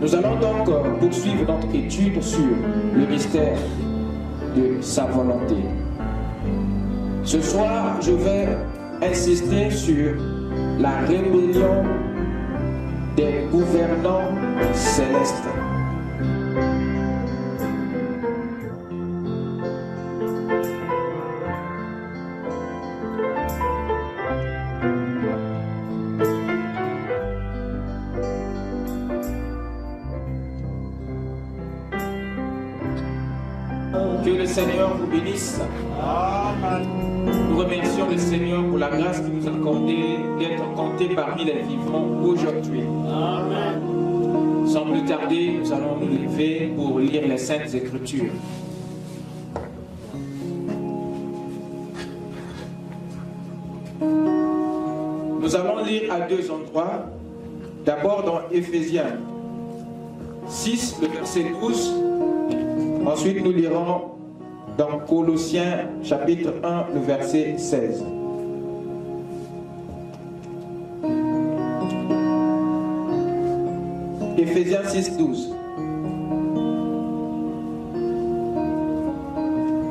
Nous allons donc poursuivre notre étude sur le mystère de sa volonté. Ce soir, je vais insister sur la rébellion des gouvernants célestes. Que le Seigneur vous bénisse. Amen. Nous remercions le Seigneur pour la grâce qu'il nous a accordée d'être comptés parmi les vivants aujourd'hui. Amen. Sans plus tarder, nous allons nous lever pour lire les Saintes Écritures. Nous allons lire à deux endroits. D'abord dans Éphésiens 6, le verset 12. Ensuite, nous lirons dans Colossiens chapitre 1, le verset 16. Éphésiens 6, 12.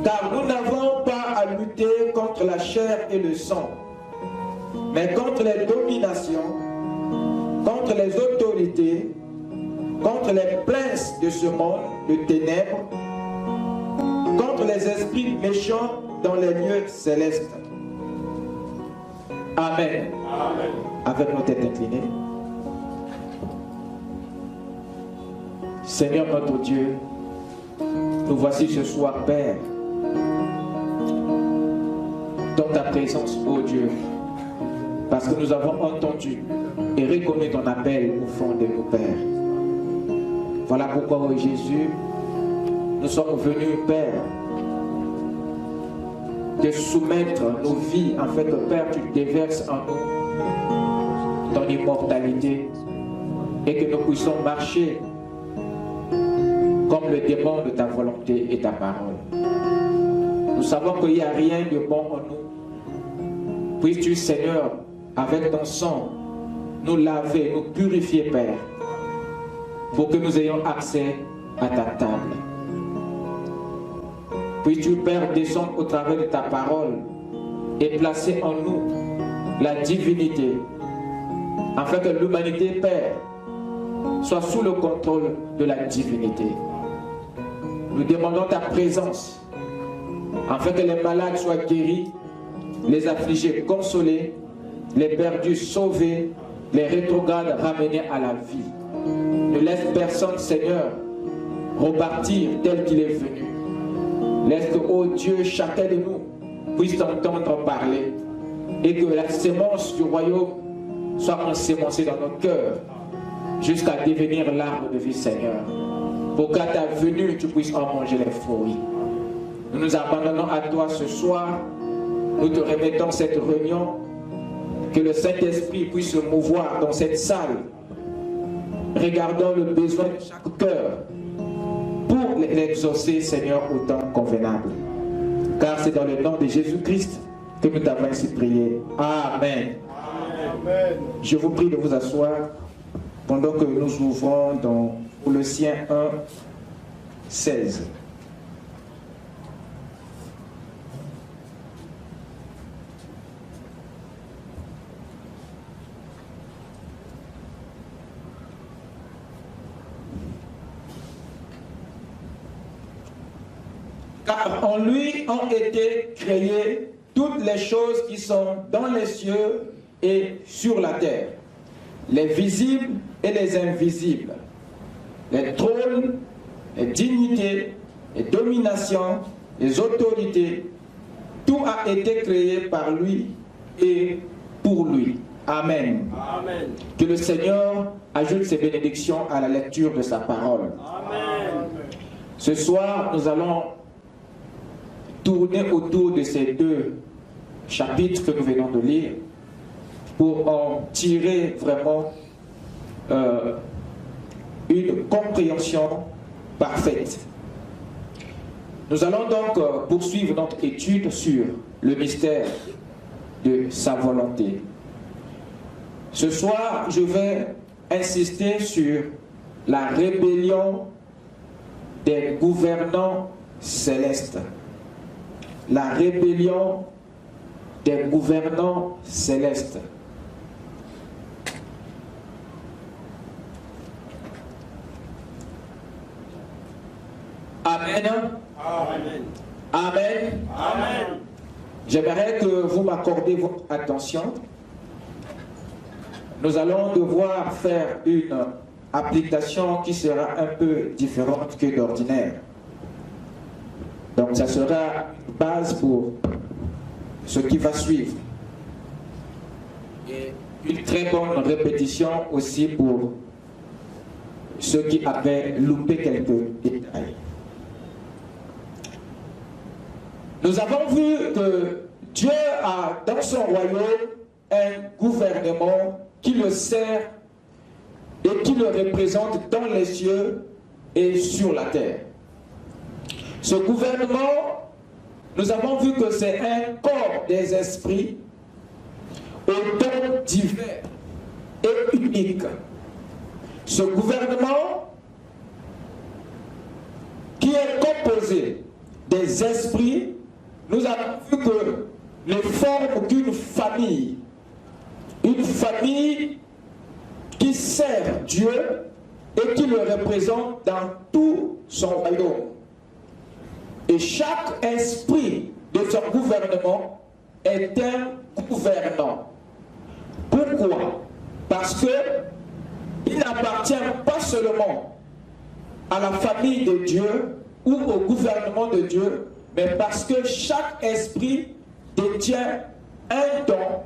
Car nous n'avons pas à lutter contre la chair et le sang, mais contre les dominations, contre les autorités, contre les princes de ce monde de ténèbres, contre les esprits méchants dans les lieux célestes. Amen. Amen. Avec nos têtes inclinées. Seigneur notre Dieu, nous voici ce soir, Père, dans ta présence, ô Dieu, parce que nous avons entendu et reconnu ton appel au fond de nos pères. Voilà pourquoi, ô Jésus, nous sommes venus, Père, de soumettre nos vies, en fait, Père, tu déverses en nous ton immortalité et que nous puissions marcher comme le demande ta volonté et ta parole. Nous savons qu'il n'y a rien de bon en nous. Puisses-tu, Seigneur, avec ton sang, nous laver, nous purifier, Père, pour que nous ayons accès à ta table. Puisses-tu, Père, descendre au travers de ta parole et placer en nous la divinité, afin que l'humanité, Père, soit sous le contrôle de la divinité. Nous demandons ta présence, afin que les malades soient guéris, les affligés consolés, les perdus sauvés, les rétrogrades ramenés à la vie. Ne laisse personne, Seigneur, repartir tel qu'il est venu. Laisse que, ô Dieu, chacun de nous puisse t'entendre parler et que la sémence du royaume soit ensémencée dans nos cœurs jusqu'à devenir l'arbre de vie, Seigneur. Pour qu'à ta venue, tu puisses en manger les fruits. Nous nous abandonnons à toi ce soir. Nous te remettons cette réunion. Que le Saint-Esprit puisse se mouvoir dans cette salle. Regardons le besoin de chaque cœur pour l'exaucer, Seigneur, au temps convenable. Car c'est dans le nom de Jésus-Christ que nous t'avons ainsi prié. Amen. Amen. Je vous prie de vous asseoir pendant que nous ouvrons dans Colossiens 1, 16. Car en lui ont été créées toutes les choses qui sont dans les cieux et sur la terre, les visibles et les invisibles, les trônes, les dignités, les dominations, les autorités. Tout a été créé par lui et pour lui. Amen. Amen. Que le Seigneur ajoute ses bénédictions à la lecture de sa parole. Amen. Ce soir, nous allons tourner autour de ces deux chapitres que nous venons de lire pour en tirer vraiment une compréhension parfaite. Nous allons donc poursuivre notre étude sur le mystère de sa volonté. Ce soir, je vais insister sur la rébellion des gouvernants célestes. La rébellion des gouvernants célestes. Amen. Amen. Amen. Amen. J'aimerais que vous m'accordiez votre attention. Nous allons devoir faire une application qui sera un peu différente que d'ordinaire. Donc ça sera une base pour ce qui va suivre. Et une très bonne répétition aussi pour ceux qui avaient loupé quelques détails. Nous avons vu que Dieu a dans son royaume un gouvernement qui le sert et qui le représente dans les cieux et sur la terre. Ce gouvernement, nous avons vu que c'est un corps des esprits aux dons divers et uniques. Ce gouvernement qui est composé des esprits, nous avons vu que les formes d'une famille qui sert Dieu et qui le représente dans tout son royaume. Et chaque esprit de son gouvernement est un gouvernant. Pourquoi? Parce que il n'appartient pas seulement à la famille de Dieu ou au gouvernement de Dieu, mais parce que chaque esprit détient un don,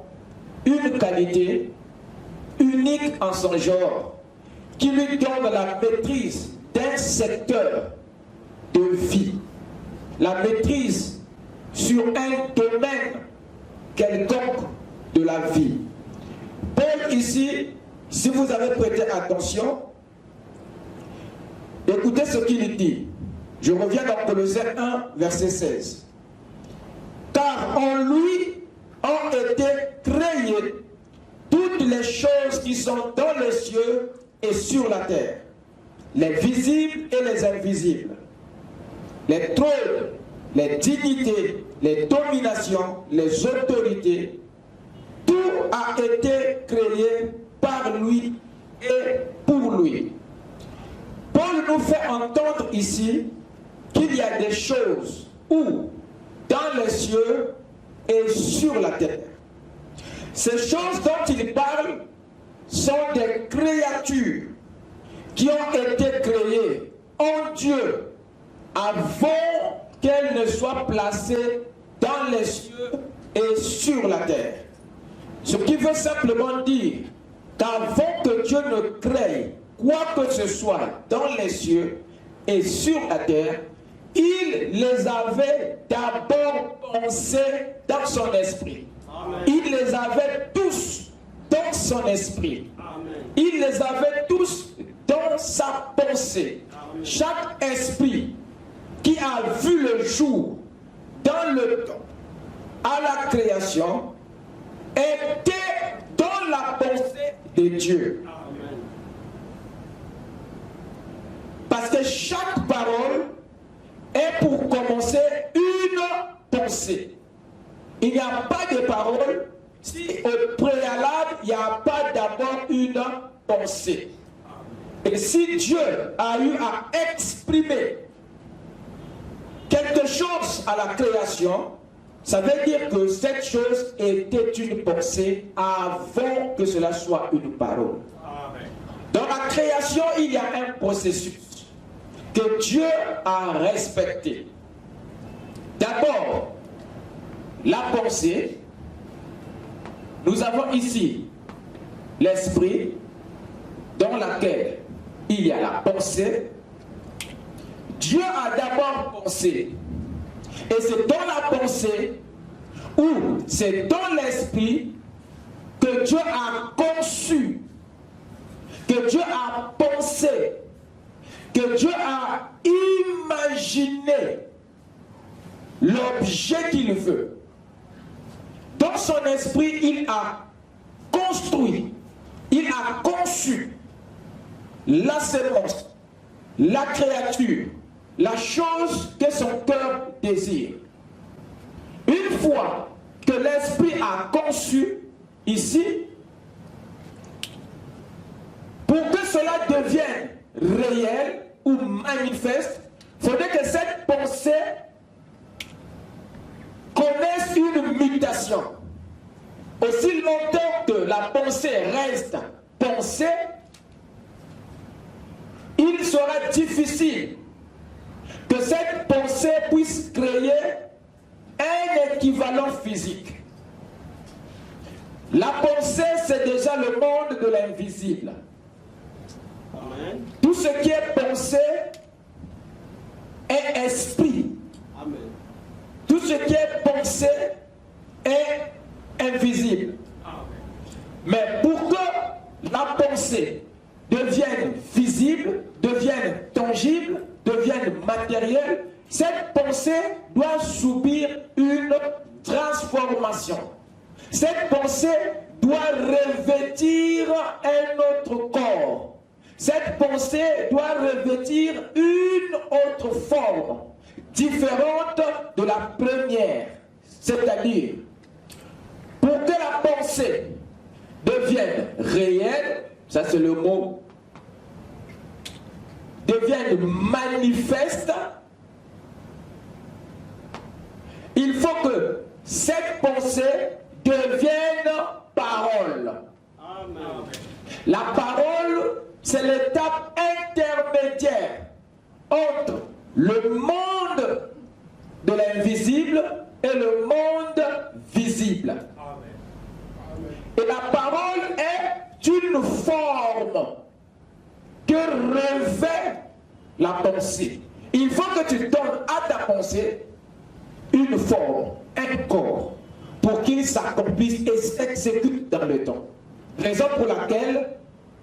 une qualité unique en son genre, qui lui donne la maîtrise d'un secteur de vie, la maîtrise sur un domaine quelconque de la vie. Paul ici, si vous avez prêté attention, écoutez ce qu'il dit. Je reviens dans Colossiens 1, verset 16. Car en lui ont été créées toutes les choses qui sont dans les cieux et sur la terre, les visibles et les invisibles, les trônes, les dignités, les dominations, les autorités. Tout a été créé par lui et pour lui. Paul nous fait entendre ici qu'il y a des choses où, dans les cieux et sur la terre. Ces choses dont il parle sont des créatures qui ont été créées en Dieu avant qu'elles ne soient placées dans les cieux et sur la terre. Ce qui veut simplement dire qu'avant que Dieu ne crée quoi que ce soit dans les cieux et sur la terre, il les avait d'abord pensés dans son esprit. Amen. Il les avait tous dans son esprit. Amen. Il les avait tous dans sa pensée. Amen. Chaque esprit qui a vu le jour dans le temps à la création était dans la pensée de Dieu. Amen. Parce que chaque parole est pour commencer une pensée. Il n'y a pas de parole si au préalable il n'y a pas d'abord une pensée. Et si Dieu a eu à exprimer quelque chose à la création, ça veut dire que cette chose était une pensée avant que cela soit une parole. Amen. Dans la création, il y a un processus que Dieu a respecté. D'abord, la pensée. Nous avons ici l'esprit dans laquelle il y a la pensée. Dieu a d'abord pensé. Et c'est dans la pensée ou c'est dans l'esprit que Dieu a conçu, que Dieu a pensé, que Dieu a imaginé l'objet qu'il veut. Dans son esprit, il a construit, il a conçu la sémence, la créature, la chose que son cœur désire. Une fois que l'esprit a conçu ici, pour que cela devienne réel ou manifeste, il faudrait que cette pensée connaisse une mutation. Aussi longtemps que la pensée reste pensée, il sera difficile que cette pensée puisse créer un équivalent physique. La pensée, c'est déjà le monde de l'invisible. Tout ce qui est pensé est esprit. Amen. Tout ce qui est pensé est invisible. Amen. Mais pour que la pensée devienne visible, devienne tangible, devienne matérielle, cette pensée doit subir une transformation. Cette pensée doit revêtir un autre corps. Cette pensée doit revêtir une autre forme, différente de la première. C'est-à-dire, pour que la pensée devienne réelle, ça c'est le mot, devienne manifeste, il faut que cette pensée devienne parole. Amen. La parole, c'est l'étape intermédiaire entre le monde de l'invisible et le monde visible. Amen. Et la parole est une forme que revêt la pensée. Il faut que tu donnes à ta pensée une forme, un corps, pour qu'il s'accomplisse et s'exécute dans le temps. Raison pour laquelle,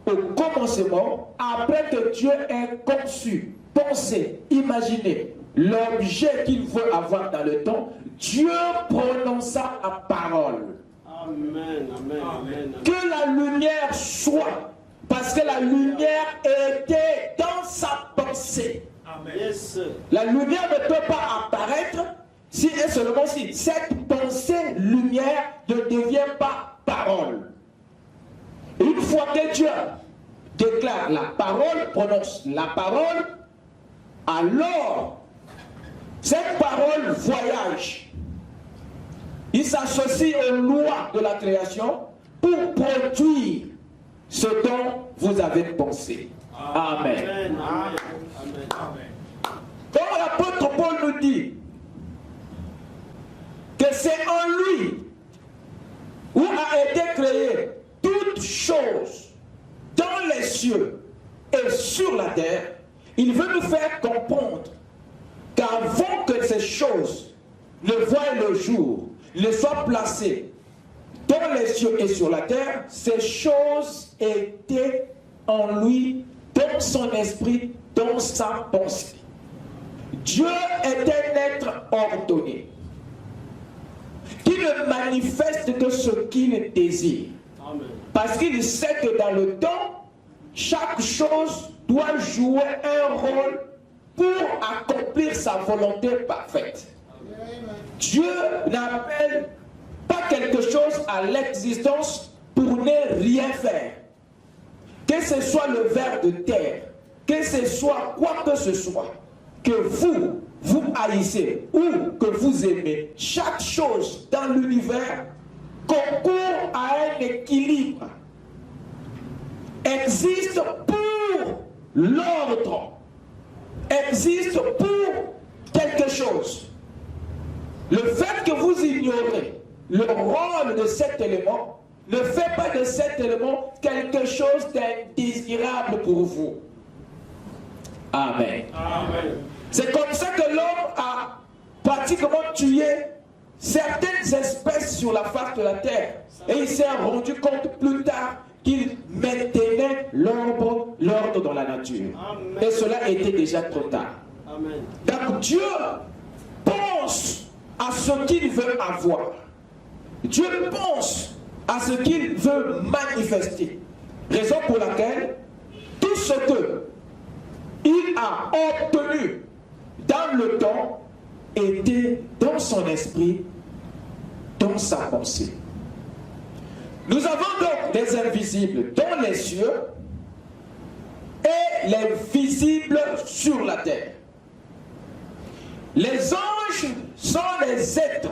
au commencement, après que Dieu ait conçu, pensé, imaginé l'objet qu'il veut avoir dans le temps, Dieu prononça la parole. Amen, amen, amen. Que la lumière soit, parce que la lumière était dans sa pensée. Amen. Yes. La lumière ne peut pas apparaître si et seulement si cette pensée lumière ne devient pas parole. Une fois que Dieu déclare la parole, prononce la parole, alors cette parole voyage. Il s'associe aux lois de la création pour produire ce dont vous avez pensé. Amen. Amen. Amen. Amen. Donc l'apôtre Paul nous dit que c'est en lui où a été créée toute chose dans les cieux et sur la terre. Il veut nous faire comprendre qu'avant que ces choses ne voient le jour, ne soient placées dans les cieux et sur la terre, ces choses étaient en lui, dans son esprit, dans sa pensée. Dieu est un être ordonné qui ne manifeste que ce qu'il désire. Amen. Parce qu'il sait que dans le temps, chaque chose doit jouer un rôle pour accomplir sa volonté parfaite. Amen. Dieu n'appelle pas quelque chose à l'existence pour ne rien faire. Que ce soit le ver de terre, que ce soit quoi que ce soit, que vous haïssez ou que vous aimez, chaque chose dans l'univers concourt à un équilibre, existe pour l'ordre, existe pour quelque chose. Le fait que vous ignorez le rôle de cet élément ne fait pas de cet élément quelque chose d'indésirable pour vous. Amen. Amen. C'est comme ça que l'homme a pratiquement tué certaines espèces sur la face de la terre. Et il s'est rendu compte plus tard qu'il maintenait l'ordre dans la nature. Amen. Et cela était déjà trop tard. Amen. Donc Dieu pense à ce qu'il veut avoir. Dieu pense à ce qu'il veut manifester. Raison pour laquelle tout ce que il a obtenu dans le temps était dans son esprit, dans sa pensée. Nous avons donc les invisibles dans les cieux et les visibles sur la terre. Les anges sont les êtres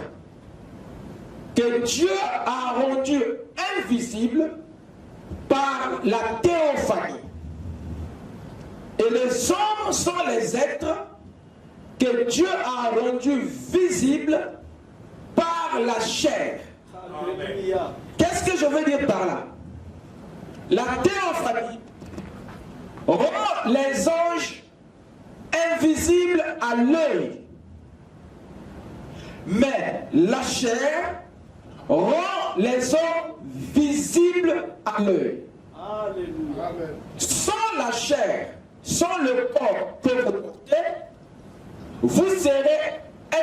que Dieu a rendus invisibles par la théophanie. Et les hommes sont les êtres que Dieu a rendus visibles par la chair. Alléluia. Qu'est-ce que je veux dire par là? La théophanie rend les anges invisibles à l'œil. Mais la chair rend les hommes visibles à l'œil. Sans la chair, sans le corps que vous portez, vous serez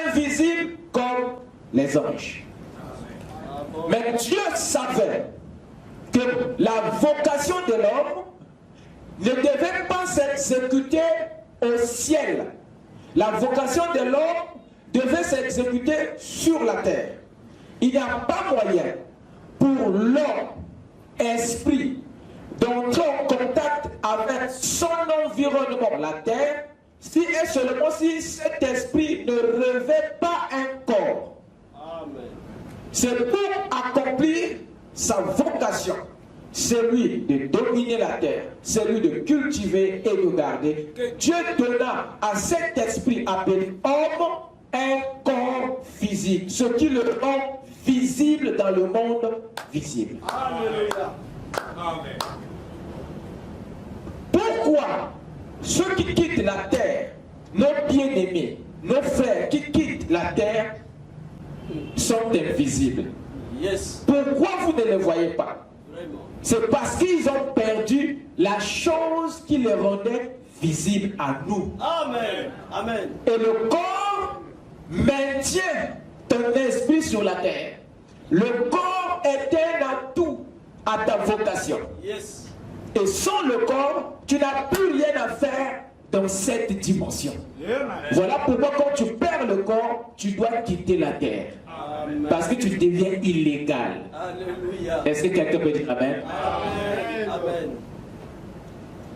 invisibles comme les anges. Mais Dieu savait que la vocation de l'homme ne devait pas s'exécuter au ciel. La vocation de l'homme devait s'exécuter sur la terre. Il n'y a pas moyen pour l'homme, esprit, d'entrer en contact avec son environnement, la terre, si et seulement si cet esprit ne revêt pas un corps. Amen. C'est pour accomplir sa vocation, celui de dominer la terre, celui de cultiver et de garder, que Dieu donna à cet esprit appelé homme un corps physique, ce qui le rend visible dans le monde visible. Alléluia. Amen. Pourquoi ceux qui quittent la terre, nos bien-aimés, nos frères qui quittent la terre, sont invisibles? Yes. Pourquoi vous ne les voyez pas? C'est parce qu'ils ont perdu la chose qui les rendait visibles à nous. Amen. Amen. Et le corps maintient ton esprit sur la terre. Le corps est un atout à ta vocation. Yes. Et sans le corps, tu n'as plus rien à faire dans cette dimension. Amen. Voilà pourquoi quand tu perds le corps, tu dois quitter la terre. Amen. Parce que tu deviens illégal. Alléluia. Est-ce que quelqu'un peut dire Amen? Amen. Amen.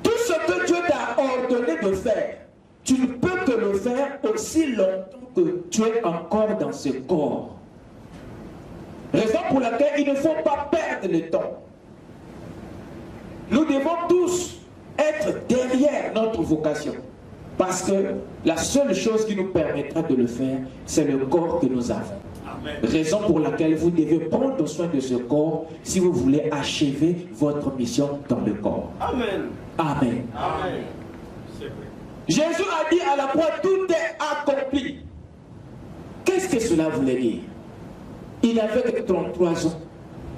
Tout ce que Dieu t'a ordonné de faire, tu ne peux que le faire aussi longtemps que tu es encore dans ce corps. Raison pour laquelle il ne faut pas perdre le temps. Nous devons tous être derrière notre vocation. Parce que la seule chose qui nous permettra de le faire, c'est le corps que nous avons. Amen. Raison pour laquelle vous devez prendre soin de ce corps si vous voulez achever votre mission dans le corps. Amen. Amen. Amen. Jésus a dit à la croix, tout est accompli. Qu'est-ce que cela voulait dire? Il avait 33 ans,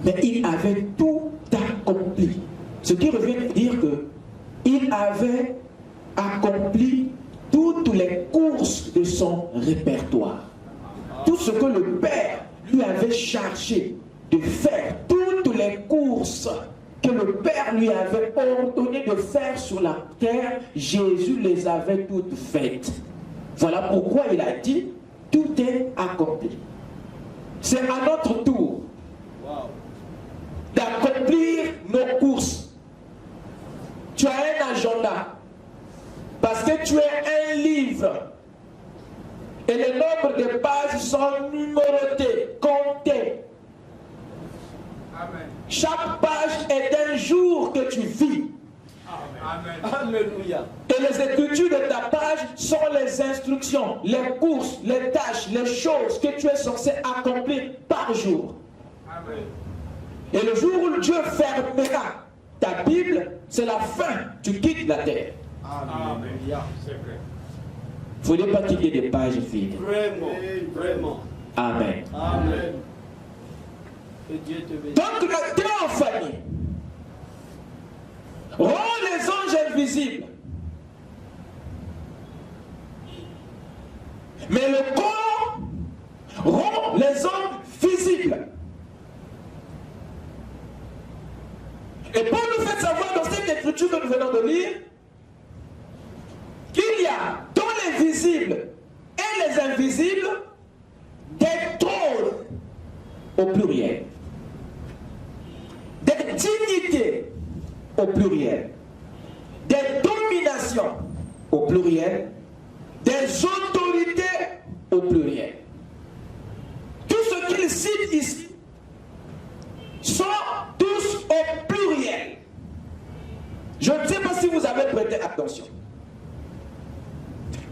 mais il avait tout accompli. Ce qui revient à dire qu'il avait accompli toutes les courses de son répertoire. Tout ce que le Père lui avait chargé de faire, toutes les courses que le Père lui avait ordonné de faire sur la terre, Jésus les avait toutes faites. Voilà pourquoi il a dit, tout est accompli. C'est à notre tour d'accomplir nos courses. Tu as un agenda parce que tu es un livre et le nombre de pages sont numérotées, comptées. Amen. Chaque page est un jour que tu vis. Amen. Alléluia. Et les écritures de ta page sont les instructions, les courses, les tâches, les choses que tu es censé accomplir par jour. Amen. Et le jour où Dieu fermera ta Bible, c'est la fin. Tu quittes la terre. Amen. C'est vrai. Il ne faudrait pas qu'il y ait des pages vides. Vraiment, vraiment. Amen. Amen. Que Dieu te bénisse. Donc la théophanie rend les anges invisibles. Mais le corps rend des hommes visibles. Et Paul nous fait savoir dans cette écriture que nous venons de lire qu'il y a dans les visibles et les invisibles des trônes au pluriel, des dignités au pluriel, des dominations au pluriel, des autorités au pluriel. Tout ce qu'il cite ici sont tous au pluriel. Je ne sais pas si vous avez prêté attention.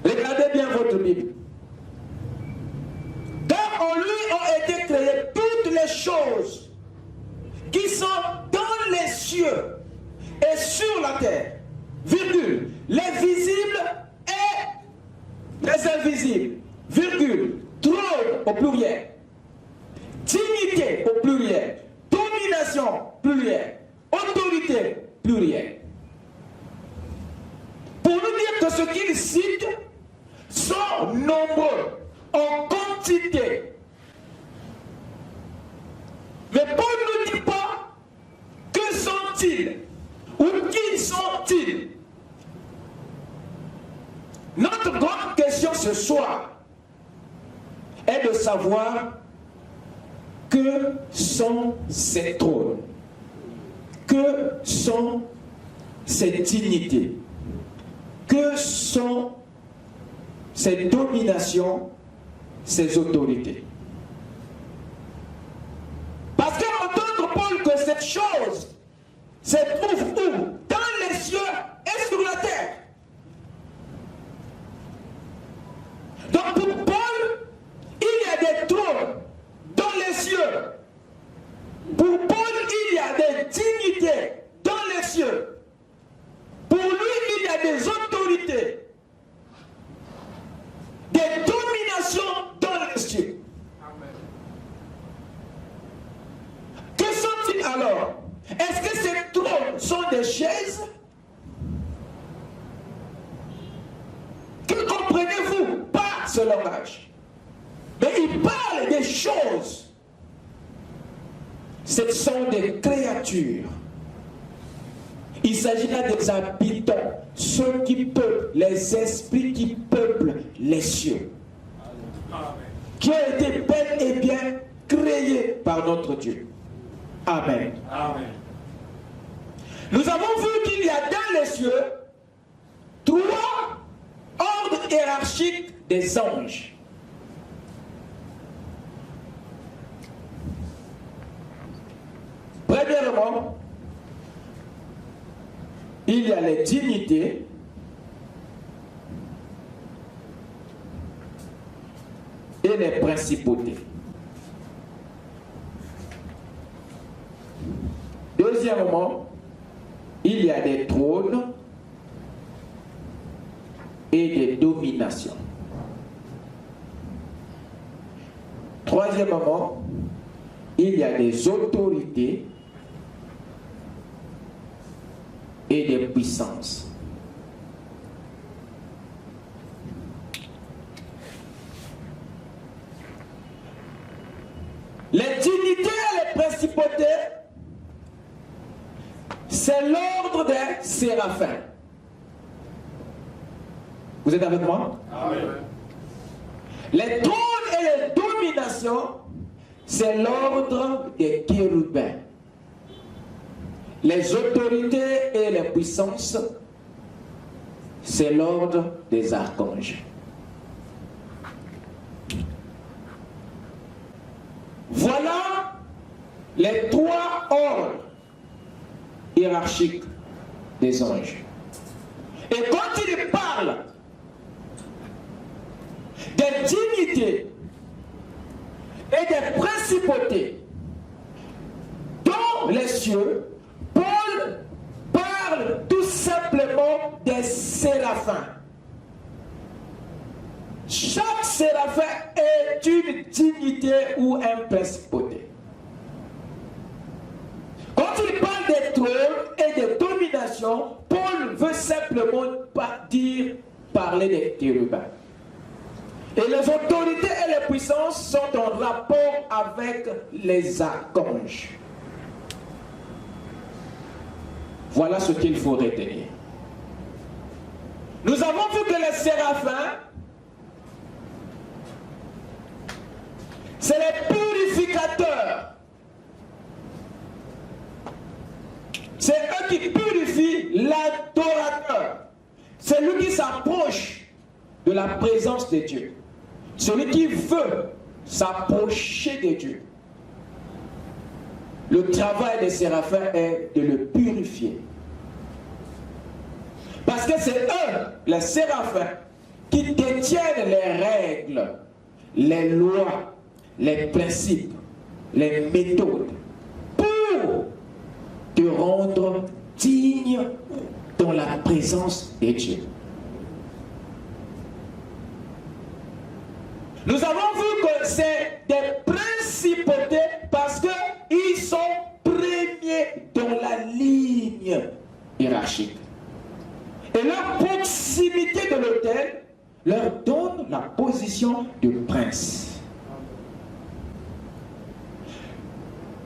Regardez bien votre Bible. Car en lui ont été créées toutes les choses qui sont dans les cieux et sur la terre, virgule, les visibles et les invisibles, virgule, trône au pluriel, dignité au pluriel, domination pluriel, autorité pluriel. Pour nous dire que ce qu'il cite sont nombreux en quantité. Mais Paul ne dit pas que sont-ils ou qui sont-ils. Notre grande question ce soir est de savoir que sont ces trônes, que sont ces dignités, que sont ces dominations, ces autorités. Parce qu'entendre Paul que cette chose se trouve où? Dans les cieux et sur la terre. Donc pour Paul, il y a des trônes dans les cieux. Pour Paul, il y a des dignités dans les cieux. Pour lui, il y a des autorités, des dominations dans les cieux. Que sont-ils alors? Est-ce que ces trônes sont des chaises? Que comprenez-vous par ce langage? Mais il parle des choses. Ce sont des créatures. Il s'agit là des habitants, ceux qui peuplent, les esprits qui peuplent les cieux, qui ont été bel et bien créés par notre Dieu. Amen. Amen. Nous avons vu qu'il y a dans les cieux 3 ordres hiérarchiques des anges. Premièrement, il y a les dignités et les principautés. Deuxièmement, il y a des trônes et des dominations. Troisièmement, il y a des autorités et des puissances. Les dignités et les principautés, c'est l'ordre des séraphins. Vous êtes avec moi? Amen. Les trônes et les dominations, c'est l'ordre des chérubins. Les autorités et les puissances, c'est l'ordre des archanges. Voilà les 3 ordres hiérarchiques des anges. Et quand il parle des dignités et des principautés dans les cieux, Paul parle tout simplement des séraphins. Chaque séraphin est une dignité ou un principauté. Quand il parle des trônes et des dominations, Paul veut simplement parler des chérubins. Et les autorités et les puissances sont en rapport avec les archanges. Voilà ce qu'il faut retenir. Nous avons vu que les séraphins, c'est les purificateurs. C'est eux qui purifient l'adorateur. C'est lui qui s'approche de la présence de Dieu. Celui qui veut s'approcher de Dieu. Le travail des séraphins est de le purifier. Parce que c'est eux, les séraphins, qui détiennent les règles, les lois, les principes, les méthodes pour te rendre digne dans la présence de Dieu. Nous avons vu que c'est des principautés parce qu'ils sont premiers dans la ligne hiérarchique. Et leur proximité de l'autel leur donne la position de prince.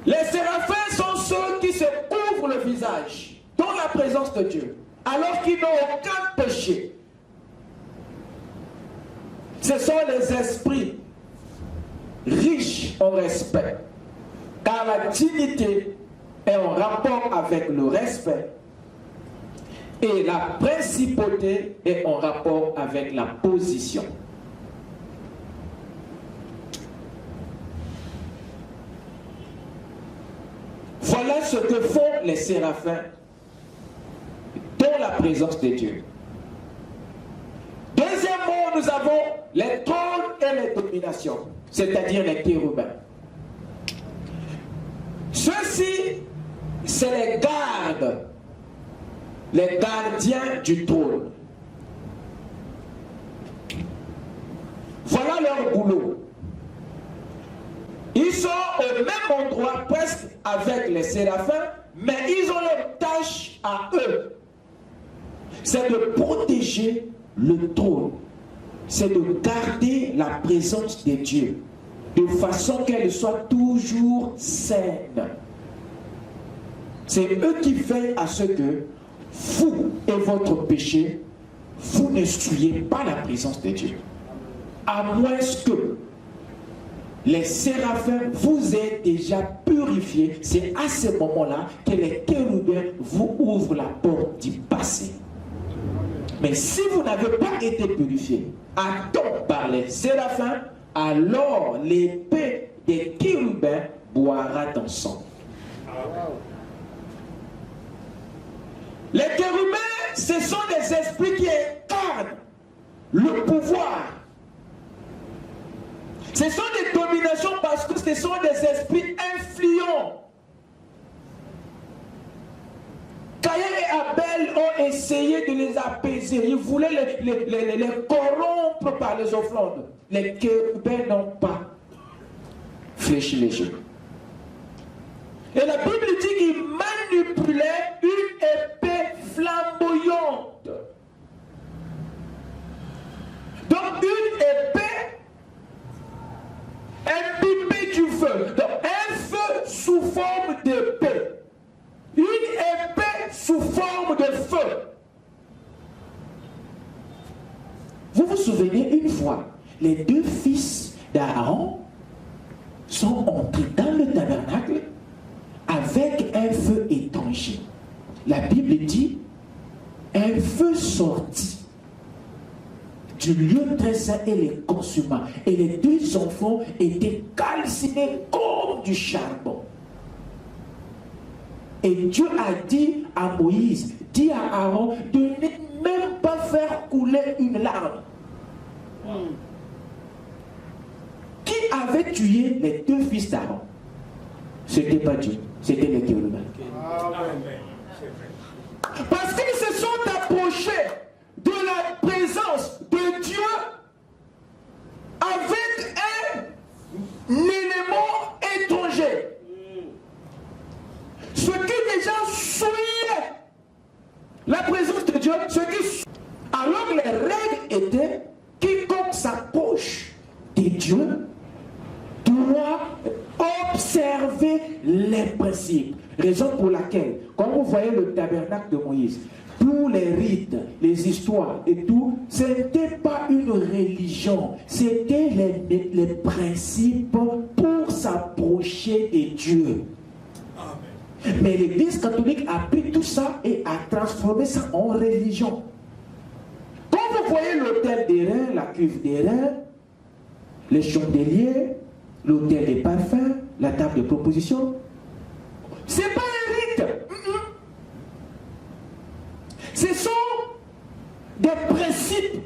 Les séraphins sont ceux qui se couvrent le visage dans la présence de Dieu, alors qu'ils n'ont aucun péché. Ce sont les esprits riches en respect, car la dignité est en rapport avec le respect et la principauté est en rapport avec la position. Voilà ce que font les séraphins dans la présence de Dieu. Deuxièmement, nous avons les trônes et les dominations, c'est-à-dire les chérubins. Ceux-ci, c'est les gardiens du trône. Voilà leur boulot. Ils sont au même endroit presque avec les séraphins, mais ils ont leur tâche à eux. C'est de protéger le trône. C'est de garder la présence de Dieu de façon qu'elle soit toujours saine. C'est eux qui veillent à ce que vous et votre péché, vous ne souillez pas la présence de Dieu. À moins que les séraphins vous aient déjà purifié, c'est à ce moment-là que les chérubins vous ouvrent la porte du passé. Mais si vous n'avez pas été purifié à temps par les séraphins, alors l'épée des chérubins boira dans sang. Les chérubins, ce sont des esprits qui incarnent le pouvoir. Ce sont des dominations parce que ce sont des esprits influents. Caïn et Abel ont essayé de les apaiser. Ils voulaient les corrompre par les offrandes. Les chérubins n'ont pas fléchi les jeux. Et la Bible dit qu'ils manipulaient une épée flamboyante. Donc une épée imbibée du feu. Donc un feu sous forme d'épée. Une épée sous forme de feu. Vous vous souvenez une fois, les deux fils d'Aaron sont entrés dans le tabernacle avec un feu étranger. La Bible dit, un feu sortit du lieu très saint et les consuma. Et les deux enfants étaient calcinés comme du charbon. Et Dieu a dit à Moïse, dit à Aaron, de ne même pas faire couler une larme. Qui avait tué les deux fils d'Aaron? Ce n'était pas Dieu, c'était les chérubins. Parce qu'ils se sont approchés de la présence de Dieu avec un élément étranger. Ce qui déjà souillait la présence de Dieu, alors que les règles étaient quiconque s'approche Dieu doit observer les principes. Raison pour laquelle, quand vous voyez le tabernacle de Moïse, tous les rites, les histoires et tout, ce n'était pas une religion, c'était les principes pour s'approcher de Dieu. Amen. Mais l'Église catholique a pris tout ça et a transformé ça en religion. Quand vous voyez l'autel des reins, la cuve des reins, les chandeliers, l'autel des parfums, la table de proposition, c'est pas un rite. Ce sont des principes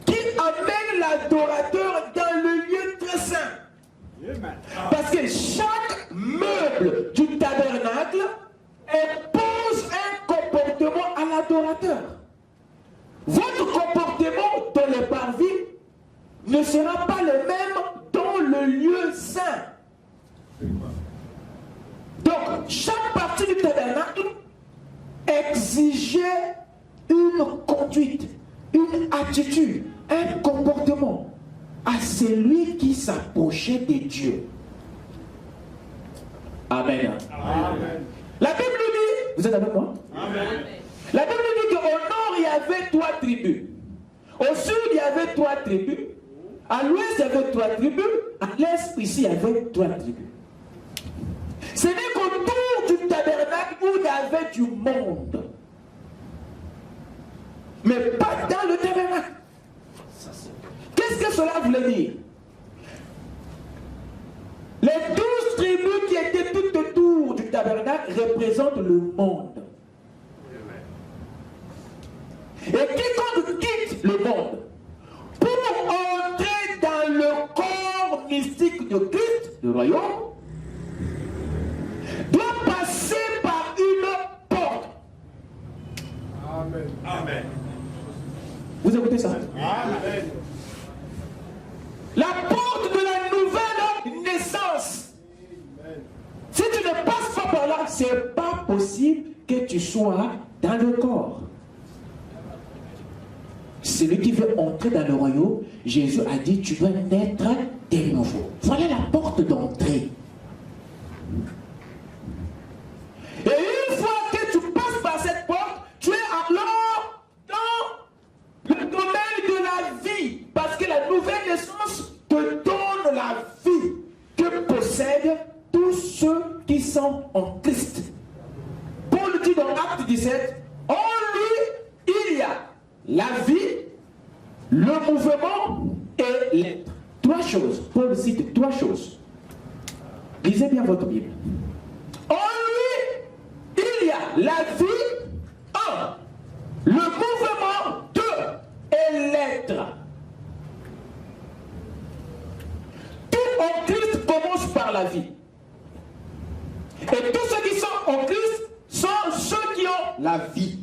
qui amènent l'adorateur dans le lieu très saint. Parce que chaque meuble du tabernacle impose un comportement à l'adorateur. Votre comportement dans les parvis ne sera pas le même dans le lieu saint. Donc, chaque partie du tabernacle exigeait une conduite, une attitude, un comportement à celui qui s'approchait de Dieu. Amen. Amen. La Bible dit, vous êtes avec moi? Amen. La Bible dit qu'au nord, il y avait 3 tribus. Au sud, il y avait 3 tribus. À l'ouest, il y avait 3 tribus. À l'est, ici, il y avait 3 tribus. Ce n'est qu'autour du tabernacle où il y avait du monde. Mais pas dans le tabernacle. Qu'est-ce que cela voulait dire? Les 12 tribus qui étaient tout autour du tabernacle représentent le monde. Et quiconque quitte le monde pour entrer dans le corps mystique de Christ, le royaume, doit passer par une porte. Amen. Amen. Vous écoutez ça? Amen. La porte de la nouvelle naissance. Amen. Si tu ne passes pas par là, ce n'est pas possible que tu sois dans le corps. Celui qui veut entrer dans le royaume, Jésus a dit, tu dois naître de nouveau. Voilà la porte d'entrée. Et une fois que tu passes par cette porte, tu es alors dans le domaine de la vie. Parce que la nouvelle naissance te donne la vie que possèdent tous ceux qui sont en Christ. Paul dit dans Acte 17, en lui, il y a la vie, le mouvement et l'être. 3 choses. Paul cite 3 choses. Lisez bien votre Bible. En lui, il y a la vie, 1, le mouvement, 2, et l'être. Tout en Christ commence par la vie. Et tous ceux qui sont en Christ sont ceux qui ont la vie.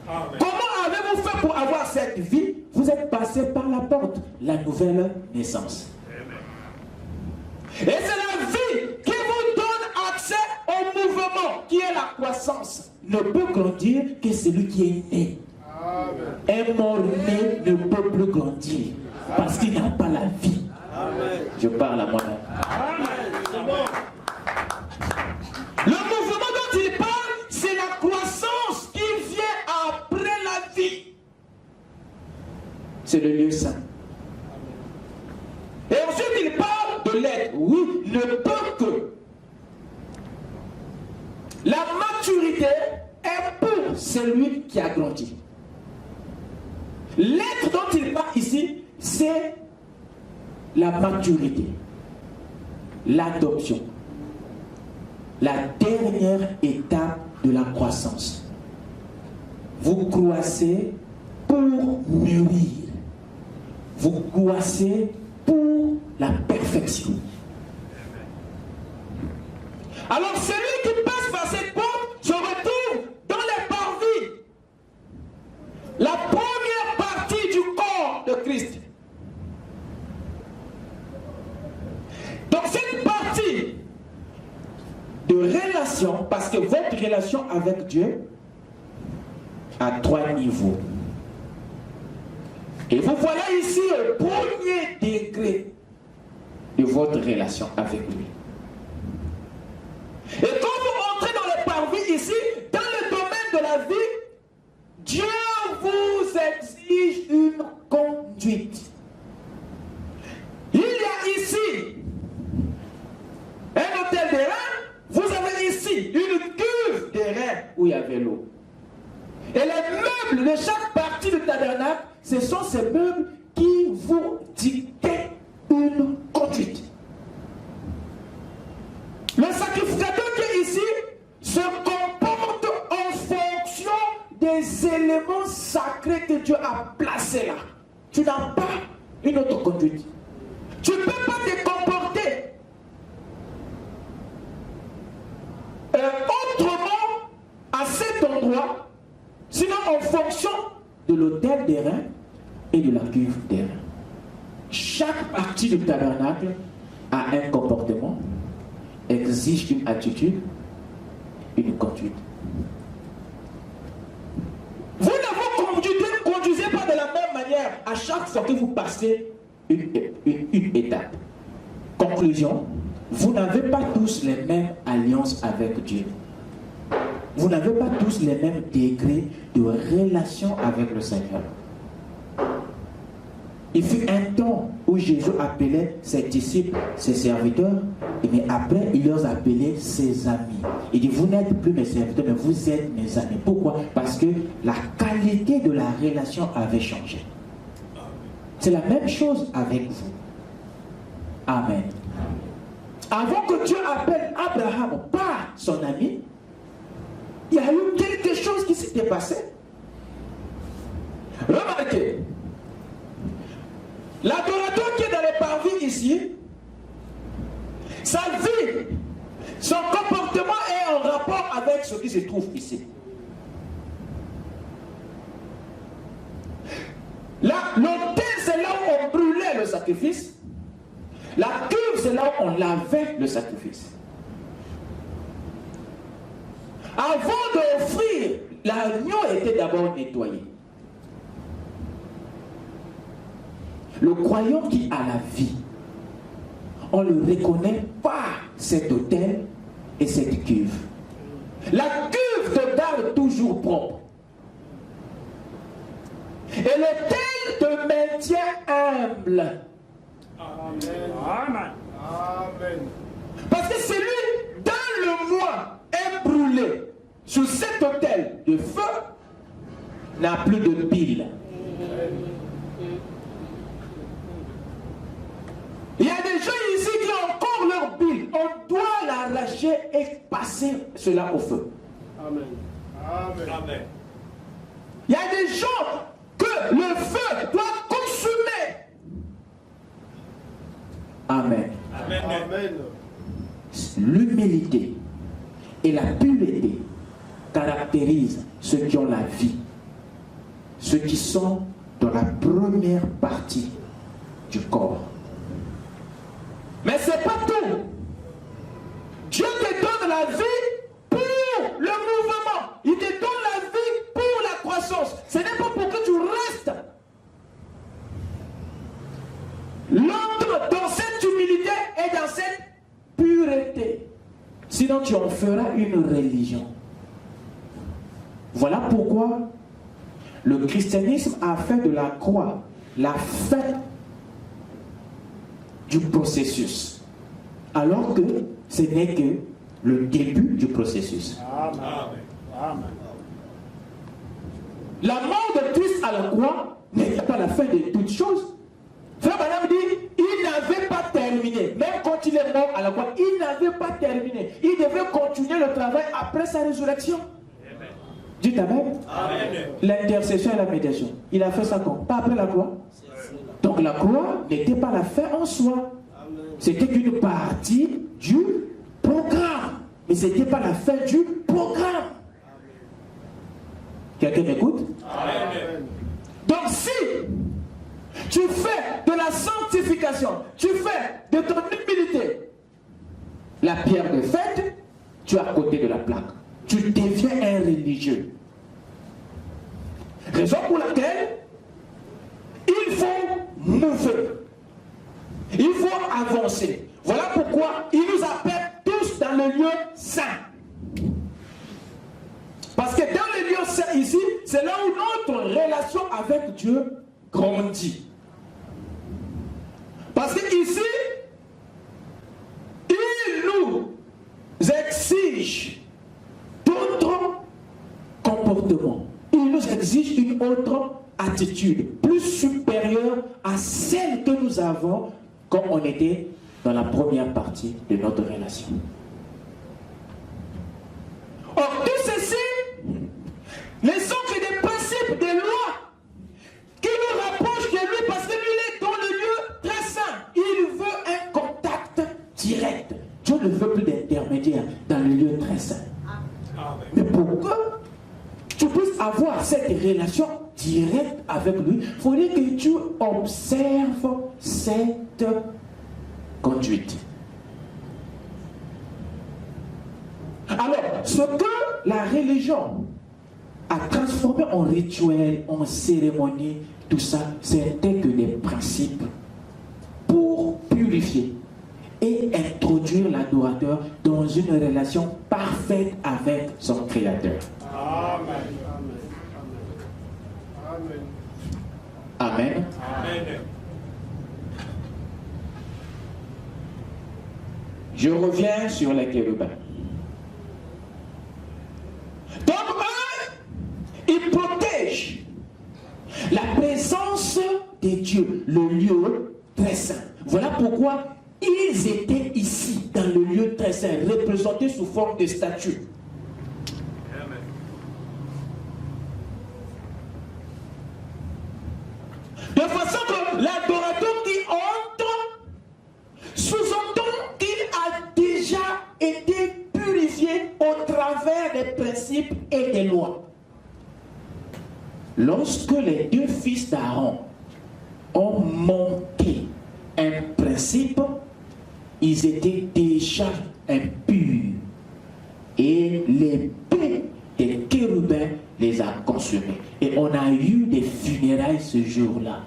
Amen. Comment avez-vous fait pour avoir cette vie? Vous êtes passé par la porte, la nouvelle naissance. Amen. Et c'est la vie qui vous donne accès au mouvement, qui est la croissance. Ne peut grandir que celui qui est né. Amen. Un mort-né ne peut plus grandir parce qu'il n'a pas la vie. Amen. Je parle à moi-même. Le mouvement dont il parle, c'est la croissance qui vient après la vie. C'est le lieu saint. Et ensuite, il parle de l'être. Oui, ne peut que. La maturité est pour celui qui a grandi. L'être dont il parle ici, c'est la maturité, l'adoption, la dernière étape de la croissance. Vous croissez pour mûrir. Vous croissez pour la perfection. Alors celui qui passe par cette porte se retrouve dans les parvis. La première partie du corps de Christ. Donc cette partie de relation, parce que votre relation avec Dieu a 3 niveaux. Et vous voilà ici au premier degré de votre relation avec lui. Et quand vous entrez dans le parvis ici, dans le domaine de la vie, Dieu vous exige une conduite. Il y a ici un hôtel d'airain, vous avez ici une cuve d'airain où il y avait l'eau. Et les meubles de chaque partie du tabernacle, ce sont ces meubles qui vous dictent une conduite. Le sacrificateur qui est ici se comporte en fonction des éléments sacrés que Dieu a placés là. Tu n'as pas une autre conduite. Tu ne peux pas te comporter autrement à cet endroit, sinon en fonction de l'autel d'airain et de la cuve d'airain. Chaque partie du tabernacle a un comportement, exige une attitude, une conduite. Vous ne vous conduisez pas de la même manière à chaque fois que vous passez une étape. Conclusion, vous n'avez pas tous les mêmes alliances avec Dieu. Vous n'avez pas tous les mêmes degrés de relation avec le Seigneur. Il fut un temps où Jésus appelait ses disciples, ses serviteurs, mais après il leur appelait ses amis. Il dit, vous n'êtes plus mes serviteurs, mais vous êtes mes amis. Pourquoi? Parce que la qualité de la relation avait changé. C'est la même chose avec vous. Amen. Avant que Dieu appelle Abraham par son ami, il y a eu quelque chose qui s'était passé. Remarquez, l'adorateur qui est dans les parvis ici, sa vie, son comportement est en rapport avec ce qui se trouve ici. L'autel, c'est là où on brûlait le sacrifice. La cuve, c'est là où on lavait le sacrifice. Avant d'offrir, l'agneau était d'abord nettoyé. Le croyant qui a la vie, on le reconnaît par cet autel et cette cuve. La cuve te garde toujours propre. Et l'autel te maintient humble. Amen. Amen. Amen. Parce que celui dans le mois est brûlé sur cet autel de feu n'a plus de pile. Il y a des gens ici qui ont encore leur pile. On doit l'arracher et passer cela au feu. Amen. Amen. Amen. Il y a des gens que le feu doit consumer. Amen. Amen. Amen. L'humilité et la pureté caractérisent ceux qui ont la vie, ceux qui sont dans la première partie du corps. Mais ce n'est pas tout. Dieu te donne la vie pour le mouvement. Il te donne la vie pour la croissance. Ce n'est pas pour que tu restes l'autre dans cette humilité et dans cette pureté. Sinon tu en feras une religion. Voilà pourquoi le christianisme a fait de la croix la fête du processus, alors que ce n'est que le début du processus. Amen. Amen. La mort de Christ à la croix n'est pas la fin de toutes choses. Frère Branham dit, il n'avait pas terminé. Même quand il est mort à la croix, il n'avait pas terminé. Il devait continuer le travail après sa résurrection. Amen. Dites Amen. L'intercession et la médiation. Il a fait ça quand? Pas après la croix. Donc la croix n'était pas la fin en soi. C'était une partie du programme. Mais ce n'était pas la fin du programme. Quelqu'un m'écoute? Amen. Donc si tu fais de la sanctification, tu fais de ton humilité la pierre de fête, tu es à côté de la plaque. Tu deviens un religieux. Raison pour laquelle il faut mouver. Il faut avancer. Voilà pourquoi il nous appelle tous dans le lieu saint. Parce que dans le lieu saint ici, c'est là où notre relation avec Dieu grandit. Parce que ici, il nous exige d'autres comportements. Il nous exige une autre attitude, plus supérieure à celle que nous avons quand on était dans la première partie de notre relation. Or, tout ceci ne sont que des principes, des lois qui nous rapprochent de lui parce que lui est dans le lieu très saint. Il veut un contact direct. Dieu ne veut plus d'intermédiaire dans le lieu très saint. Mais pourquoi tu puisses avoir cette relation directe avec lui, il faudrait que tu observes cette conduite. Alors, ce que la religion a transformé en rituel, en cérémonie, tout ça, c'était que des principes pour purifier et introduire l'adorateur dans une relation parfaite avec son Créateur. Amen. Amen. Amen. Amen. Je reviens sur les chérubins. Donc, eux, ils protègent la présence de Dieu, le lieu très saint. Voilà pourquoi ils étaient ici, dans le lieu très saint, représentés sous forme de statues. De façon que l'adorateur qui entre sous-entend qu'il a déjà été purifié au travers des principes et des lois. Lorsque les deux fils d'Aaron ont manqué un principe, ils étaient déjà impurs. Et l'épée des chérubins les a consumés. Et on a eu des funérailles ce jour-là.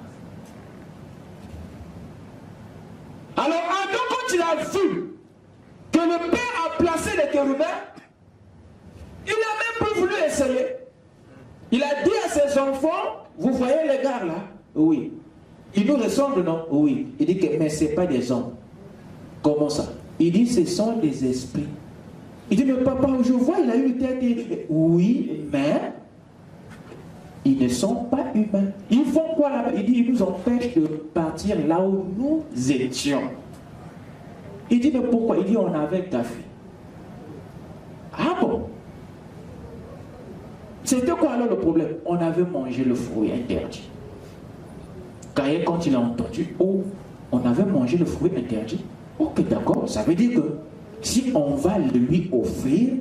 Alors, Adam, quand il a vu que le Père a placé les chérubins, il n'a même pas voulu essayer. Il a dit à ses enfants, vous voyez les gars là? Oui. Ils nous ressemblent, non? Oui. Il dit que, mais ce n'est pas des hommes. Comment ça? Il dit, ce sont des esprits. Il dit, mais papa, je vois, il a une tête. Oui, mais ils ne sont pas humains. Ils font quoi là-bas? Il dit, ils nous empêchent de partir là où nous étions. Il dit, mais pourquoi? Il dit, on avait café. Ah bon? C'était quoi alors le problème? On avait mangé le fruit interdit. Caïn, quand il a entendu, oh, on avait mangé le fruit interdit. Ok, d'accord, ça veut dire que si on va lui offrir,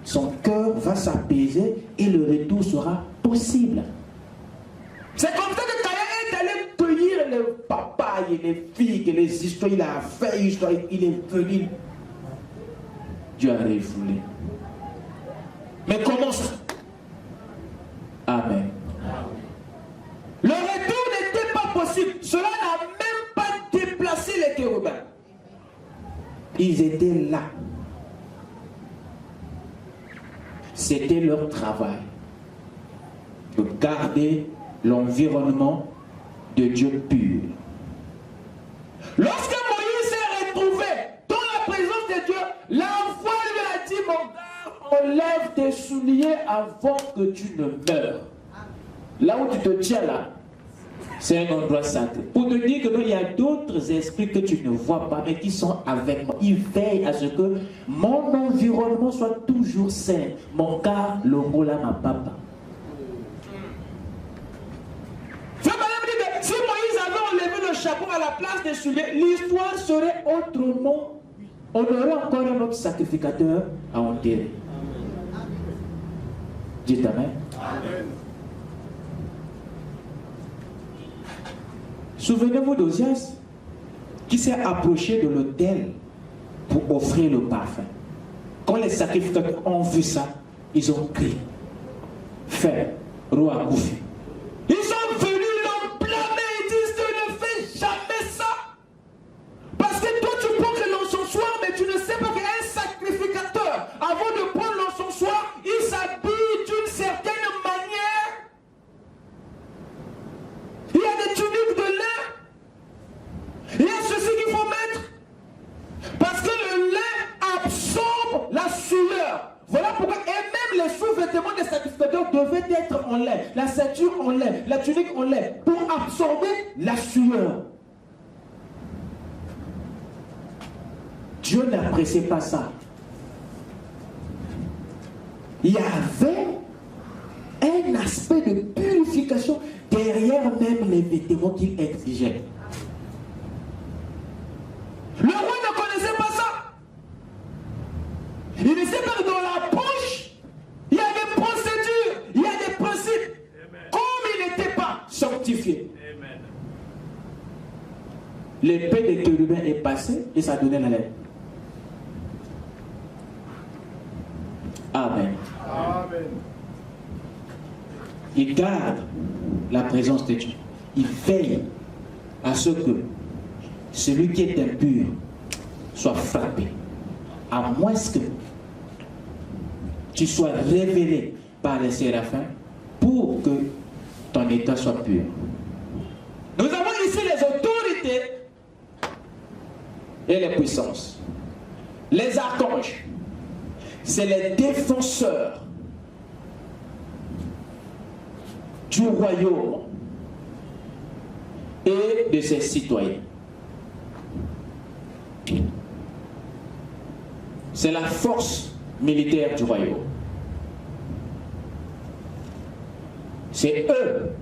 son cœur va s'apaiser et le retour sera possible. C'est comme ça que Caïn est allé cueillir les papayes, les figues, les histoires. Il a fait histoire, il est venu. Dieu a refoulé. Mais comment ça? Amen. Le retour n'était pas possible. Cela n'a même pas déplacé les chérubins. Ils étaient là. C'était leur travail de garder l'environnement de Dieu pur. Lorsque Moïse s'est retrouvé dans la présence de Dieu, l'enfant lui a dit, mon gars, enlève tes souliers avant que tu ne meures. Là où tu te tiens là, c'est un endroit sacré. Pour te dire que non, il y a d'autres esprits que tu ne vois pas, mais qui sont avec moi. Ils veillent à ce que mon environnement soit toujours sain. Mon car, le mola ma papa. Si Moïse avait enlevé le chapeau à la place des souliers, l'histoire serait autrement. On aurait encore un autre sacrificateur à enterrer. Dites Amen. Amen. Souvenez-vous d'Osias qui s'est approché de l'autel pour offrir le parfum. Quand les sacrificateurs ont vu ça, ils ont crié. Fais, roi Koufi. Ils sont venus l'ont blâmé et dit, en lait, la ceinture en lait, la tunique en lait, pour absorber la sueur. Dieu n'appréciait pas ça. Il y avait un aspect de purification derrière même les vêtements qu'il exigeait. Le roi ne connaissait pas ça. Il ne sait pas que dans la poche, il y a des procédures, il y a des principes. Amen. Comme il n'était pas sanctifié. L'épée des chérubins est passée et ça donnait la lettre. Amen. Amen. Il garde la présence de Dieu. Il veille à ce que celui qui est impur soit frappé. À moins que tu sois révélé par les séraphins pour que ton état soit pur. Nous avons ici les autorités et les puissances. Les archanges, c'est les défenseurs du royaume et de ses citoyens. C'est la force militaire du royaume. C'est eux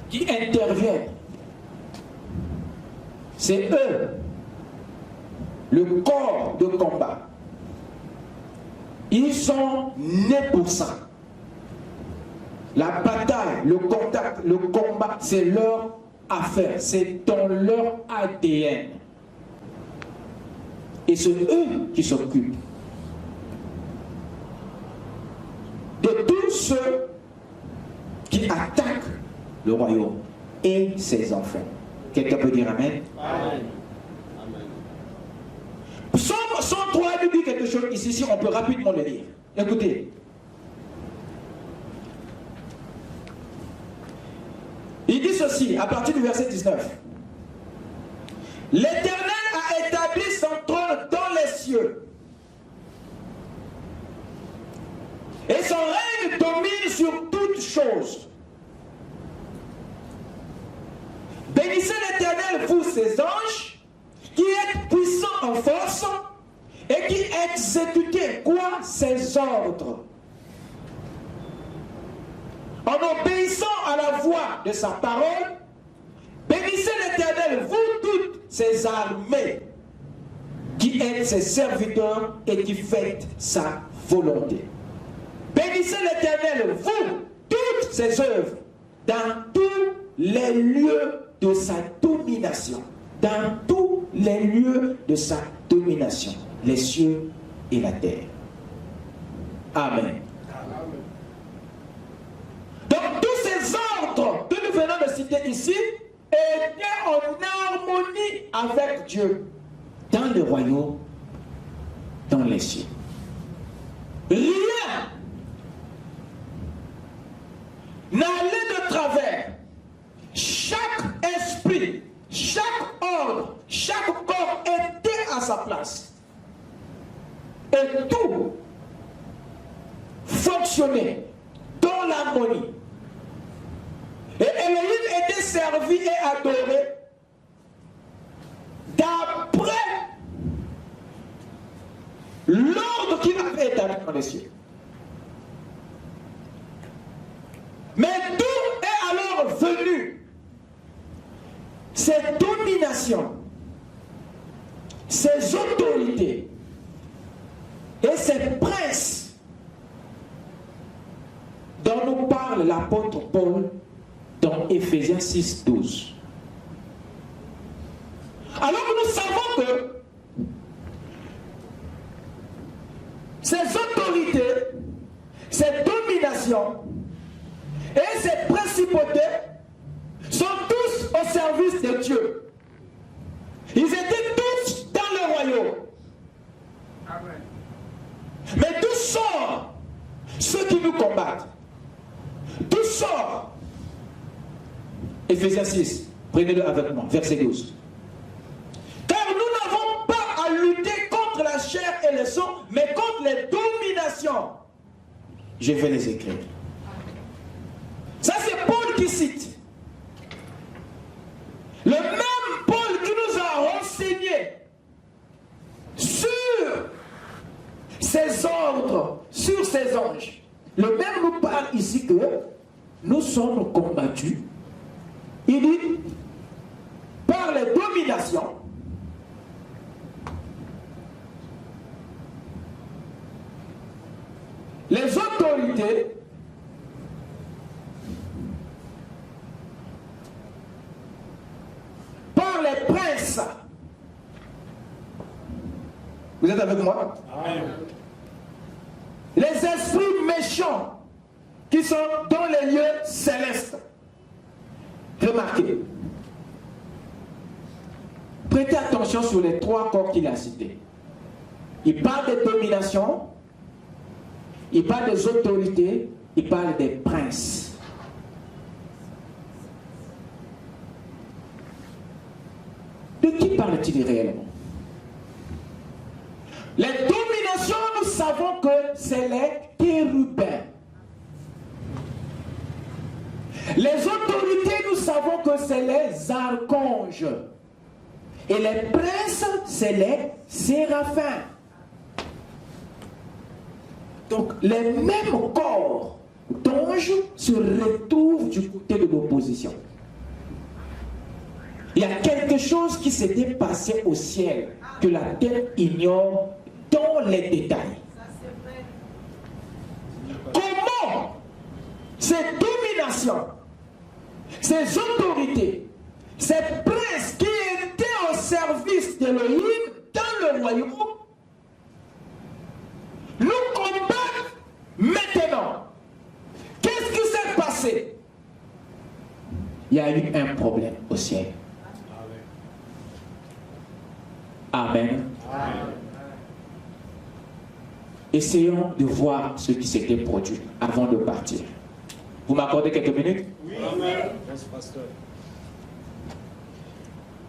qui interviennent. C'est eux, le corps de combat. Ils sont nés pour ça. La bataille, le contact, le combat, c'est leur affaire. C'est dans leur ADN. Et c'est eux qui s'occupent de tous ceux qui attaquent le royaume et ses enfants. Quelqu'un peut dire Amen? Amen. Psaume 103 nous dit quelque chose ici, si on peut rapidement le lire. Écoutez. Il dit ceci, à partir du verset 19. L'Éternel a établi son trône dans les cieux. Et son règne domine sur toutes choses. Bénissez l'Éternel, vous ses anges, qui êtes puissants en force, et qui exécutez quoi? Ses ordres. En obéissant à la voix de sa parole, bénissez l'Éternel, vous toutes ses armées, qui êtes ses serviteurs et qui faites sa volonté. Bénissez l'Éternel, vous toutes ses œuvres, dans tous les lieux de sa domination. Dans tous les lieux de sa domination, les cieux et la terre. Amen. Donc tous ces ordres que nous venons de citer ici étaient en harmonie avec Dieu dans le royaume, dans les cieux. Rien n'allait de travers. Chaque esprit, chaque ordre, chaque corps était à sa place. Et tout fonctionnait dans l'harmonie. Et Elohim était servi et adoré d'après l'ordre qu'il avait établi dans les cieux. Mais d'où est alors venu cette domination, ces autorités et ces princes dont nous parle l'apôtre Paul dans Éphésiens 6, 12. Alors que nous savons que ces autorités, ces dominations et ces principautés sont tous au service de Dieu. Ils étaient tous dans le royaume. Amen. Mais d'où sortent ceux qui nous combattent? D'où sort Éphésiens 6, prenez-le avec moi, verset 12. Car nous n'avons pas à lutter contre la chair et le sang, mais contre les dominations, je vais les écrire. Ça, c'est Paul qui cite. Le même Paul qui nous a renseigné sur ses ordres, sur ses anges. Le même nous parle ici que nous sommes combattus. Il dit, par les dominations, les autorités, par les princes. Vous êtes avec moi? Amen. Les esprits méchants qui sont dans les lieux célestes. Remarquez. Prêtez attention sur les trois corps qu'il a cités. Il parle des dominations, il parle des autorités, il parle des princes. De qui parle-t-il réellement? Les dominations, nous savons que c'est les chérubins. Les autorités, nous savons que c'est les archanges. Et les princes, c'est les séraphins. Donc, les mêmes corps d'anges se retrouvent du côté de l'opposition. Il y a quelque chose qui s'était passé au ciel que la terre ignore dans les détails. Comment ces dominations, ces autorités, ces princes qui étaient au service d'Élohim dans le royaume nous combattent maintenant? Qu'est-ce qui s'est passé? Il y a eu un problème au ciel. Amen. Amen. Essayons de voir ce qui s'était produit avant de partir. Vous m'accordez quelques minutes? Oui. Amen.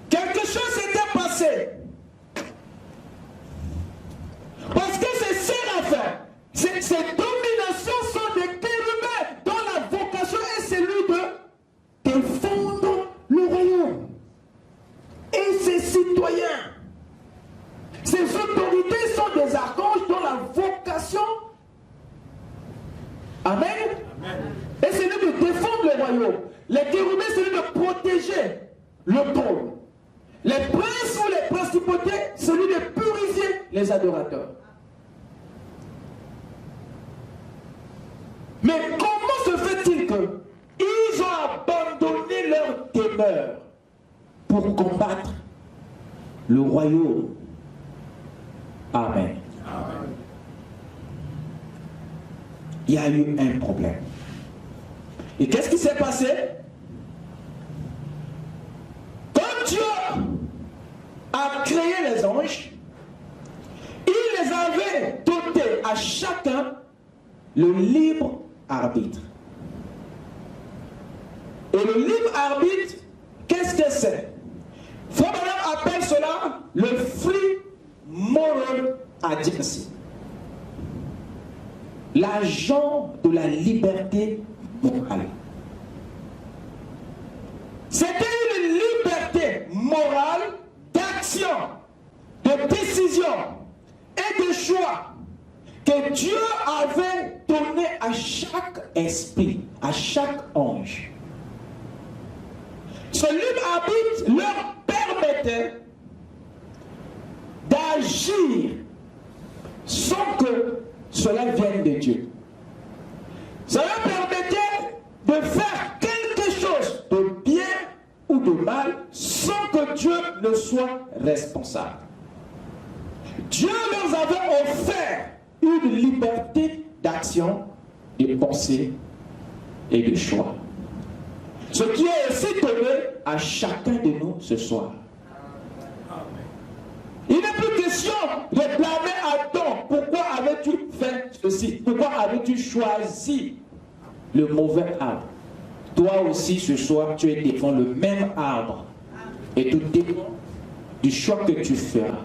Quelque chose s'était passé. Parce que ces séraphins, ces dominations sont des chérubins dont la vocation est celui de défendre le royaume. Et ces citoyens, ces autorités sont des archanges dont la vocation, amen, amen, est celui de défendre le royaume. Les chérubins, c'est celui de protéger le trône. Les princes ou les principautés, celui de purifier les adorateurs. Mais comment se fait-il qu'ils ont abandonné leur demeure pour combattre le royaume? Amen. Amen. Il y a eu un problème. Et qu'est-ce qui s'est passé? Quand Dieu a créé les anges, il les avait dotés à chacun le libre arbitre. Et le libre arbitre, qu'est-ce que c'est? Frère Branham appelle cela le free moral agency. L'agent de la liberté morale. C'était une liberté morale d'action, de décision et de choix que Dieu avait donné à chaque esprit, à chaque ange. Ce libre arbitre leur permettait d'agir sans que cela vienne de Dieu. Ça leur permettait de faire quelque chose de bien ou de mal sans que Dieu ne soit responsable. Dieu leur avait offert une liberté d'action, de pensée et de choix. Ce qui est aussi donné à chacun de nous ce soir. Il n'est plus question de blâmer Adam. Pourquoi avais-tu fait ceci? Pourquoi avais-tu choisi le mauvais arbre? Toi aussi ce soir, tu es devant le même arbre. Et tout dépend du choix que tu feras.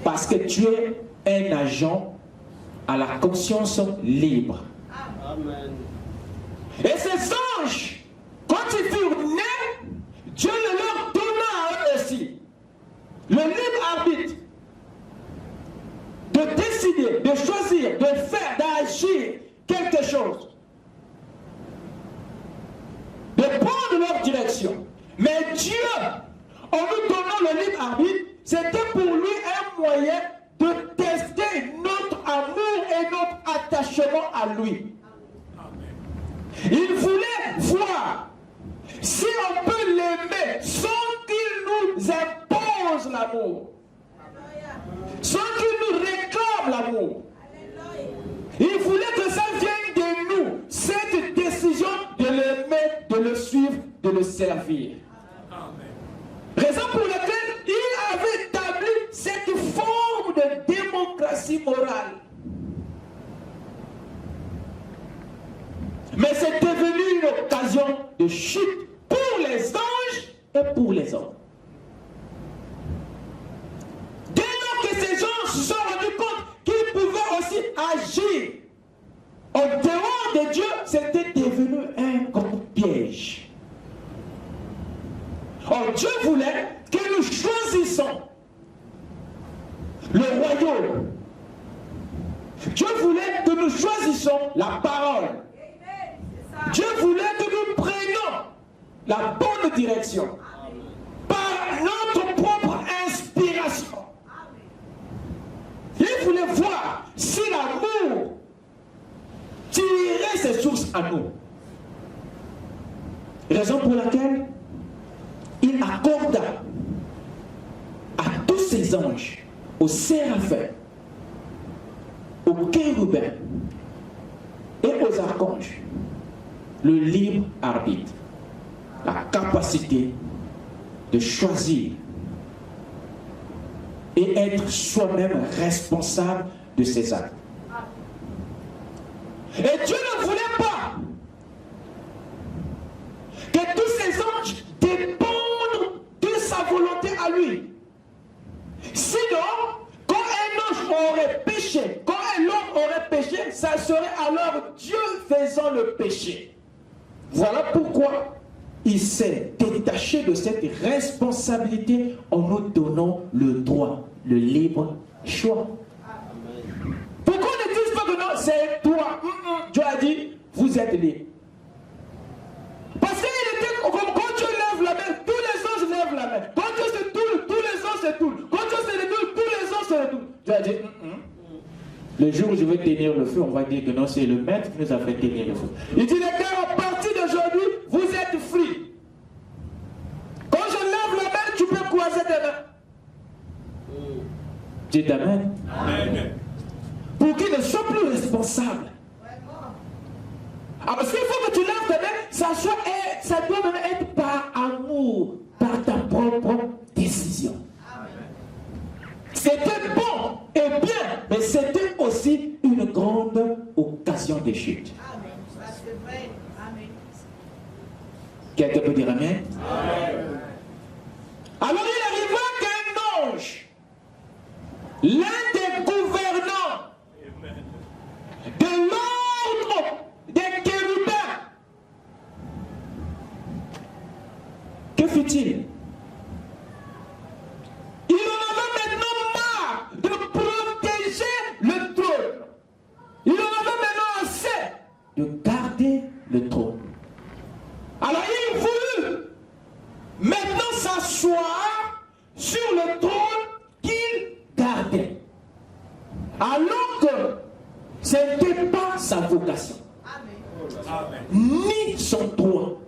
Parce que tu es un agent à la conscience libre. Amen. Et ces anges, quand ils furent nés, Dieu le leur donna à eux aussi le libre arbitre de décider, de choisir, de faire, d'agir quelque chose, de prendre leur direction. Mais Dieu, en nous donnant le libre arbitre, c'était pour lui un moyen de tester notre amour et notre attachement à lui. Il voulait voir si on peut l'aimer sans qu'il nous impose l'amour, sans qu'il nous réclame l'amour. Il voulait que ça vienne de nous, cette décision de l'aimer, de le suivre, de le servir. Raison pour laquelle il avait établi cette forme de démocratie morale. Mais c'est devenu une occasion de chute pour les anges et pour les hommes. Dès lors que ces gens se sont rendus compte qu'ils pouvaient aussi agir en dehors de Dieu, c'était devenu un grand piège. Or, Dieu voulait que nous choisissions le royaume. Dieu voulait que nous choisissions la parole. Dieu voulait que nous prenions la bonne direction par notre propre inspiration. Il voulait voir si l'amour tirerait ses sources à nous. Raison pour laquelle il accorda à tous ces anges, aux séraphins, aux chérubins et aux archanges, le libre arbitre, la capacité de choisir et être soi-même responsable de ses actes. Et Dieu ne voulait pas que tous ces anges dépendent de sa volonté à lui. Sinon, quand un ange aurait péché, quand un homme aurait péché, ça serait alors Dieu faisant le péché. Voilà pourquoi il s'est détaché de cette responsabilité en nous donnant le droit, le libre choix. Pourquoi ne disent pas que non, c'est toi? Dieu a dit, vous êtes libre. Parce qu'il était comme quand Dieu lève la main, tous les anges lèvent la main. Quand Dieu se tourne, tous les anges se tournent. Quand Dieu se détourne, tous les anges se détournent. Dieu a dit, le jour où je vais tenir le feu, on va dire que non, c'est le maître qui nous a fait tenir le feu. Il dit, les gars, à partir d'aujourd'hui, vous êtes free. Quand je lève la main, tu peux croiser tes mains. Dites amen. Amen. Pour qu'ils ne soient plus responsables. Ah, parce qu'il faut que tu lèves tes mains, ça doit même être par amour, par ta propre décision. C'était bon et bien, mais c'était aussi une grande occasion de chute. Quelqu'un peut dire amen? Amen. Alors il arriva qu'un ange, l'un des gouvernants de l'ordre des chérubins, que fit-il? Il en avait maintenant marre de protéger le trône. Il en avait maintenant assez de garder le trône. Alors il voulut maintenant s'asseoir sur le trône qu'il gardait. Alors que ce n'était pas sa vocation. Amen. Ni son droit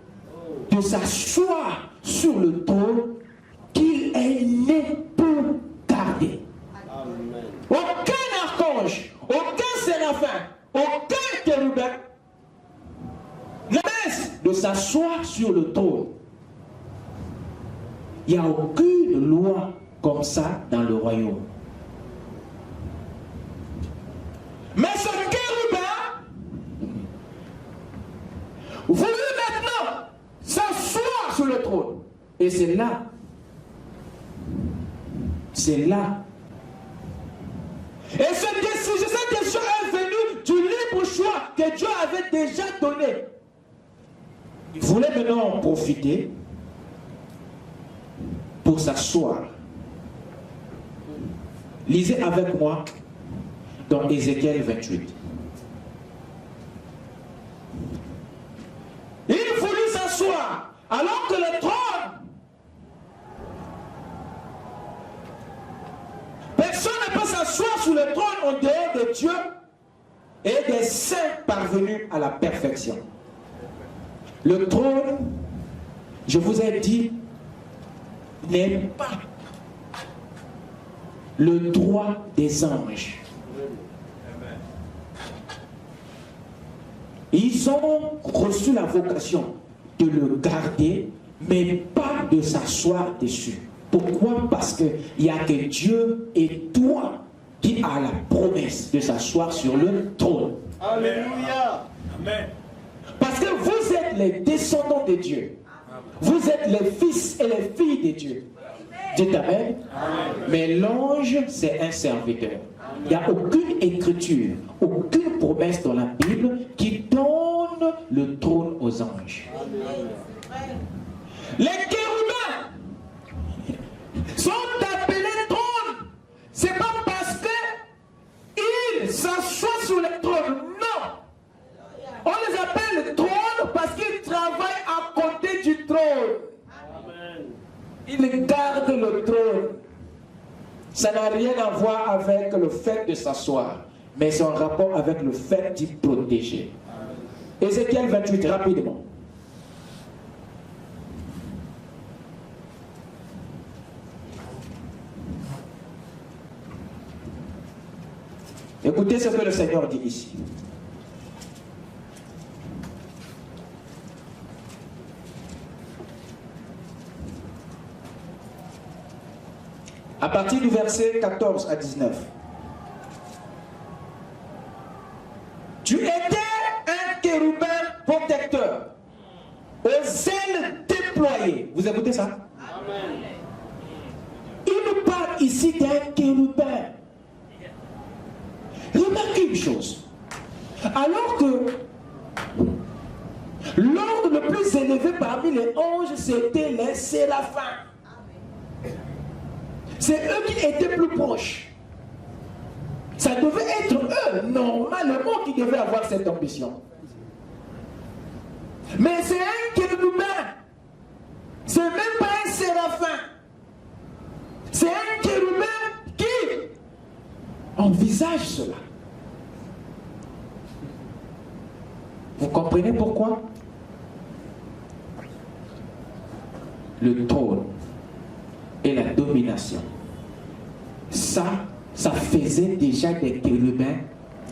de s'asseoir sur le trône qu'il est né pour garder. Amen. Aucun archange, aucun séraphin, aucun chérubin ne laisse de s'asseoir sur le trône. Il n'y a aucune loi comme ça dans le royaume. Mais ce chérubin voulut maintenant s'asseoir sur le trône. Et c'est là. Et cette décision est venue du libre libre choix que Dieu avait déjà donné. Il voulait maintenant en profiter pour s'asseoir. Lisez avec moi dans Ézéchiel 28. Il voulut s'asseoir alors que le trône, personne ne peut s'asseoir sur le trône en dehors de Dieu et des saints parvenus à la perfection. Le trône, je vous ai dit, n'est pas le droit des anges. Ils ont reçu la vocation de le garder, mais pas de s'asseoir dessus. Pourquoi? Parce qu'il n'y a que Dieu et toi qui a la promesse de s'asseoir sur le trône. Alléluia. Amen. Parce que vous êtes les descendants de Dieu. Vous êtes les fils et les filles de Dieu. Dites Amen. Mais l'ange, c'est un serviteur. Il n'y a aucune écriture, aucune promesse dans la Bible qui donne le trône aux anges. Les chérubins sont appelés trône. Ce n'est pas parce qu'ils s'assoient sur le trône. Non. On les appelle trône parce qu'ils travaillent à côté du trône. Ils gardent le trône. Ça n'a rien à voir avec le fait de s'asseoir, mais c'est en rapport avec le fait d'y protéger. Ézéchiel 28, rapidement. Écoutez ce que le Seigneur dit ici. À partir du verset 14 à 19. Tu étais un chérubin protecteur, aux ailes déployées. Vous écoutez ça? Amen. Il nous parle ici d'un chérubin. Remarquez une chose. Alors que l'ordre le plus élevé parmi les anges, c'était les séraphins. C'est eux qui étaient plus proches. Ça devait être eux, normalement, qui devaient avoir cette ambition. Mais c'est un chérubin. C'est même pas un séraphin. C'est un chérubin qui envisage cela. Vous comprenez pourquoi? Le trône et la domination. Ça faisait déjà des chérubins,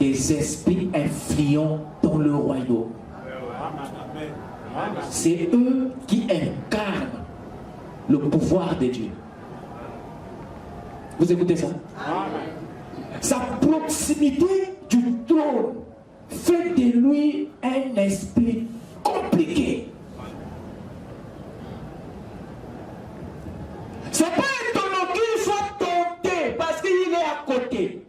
des esprits influents dans le royaume. C'est eux qui incarnent le pouvoir de Dieu. Vous écoutez ça? Sa proximité du trône fait de lui un esprit compliqué. C'est pas étonnant qu'il soit tenté parce qu'il est à côté.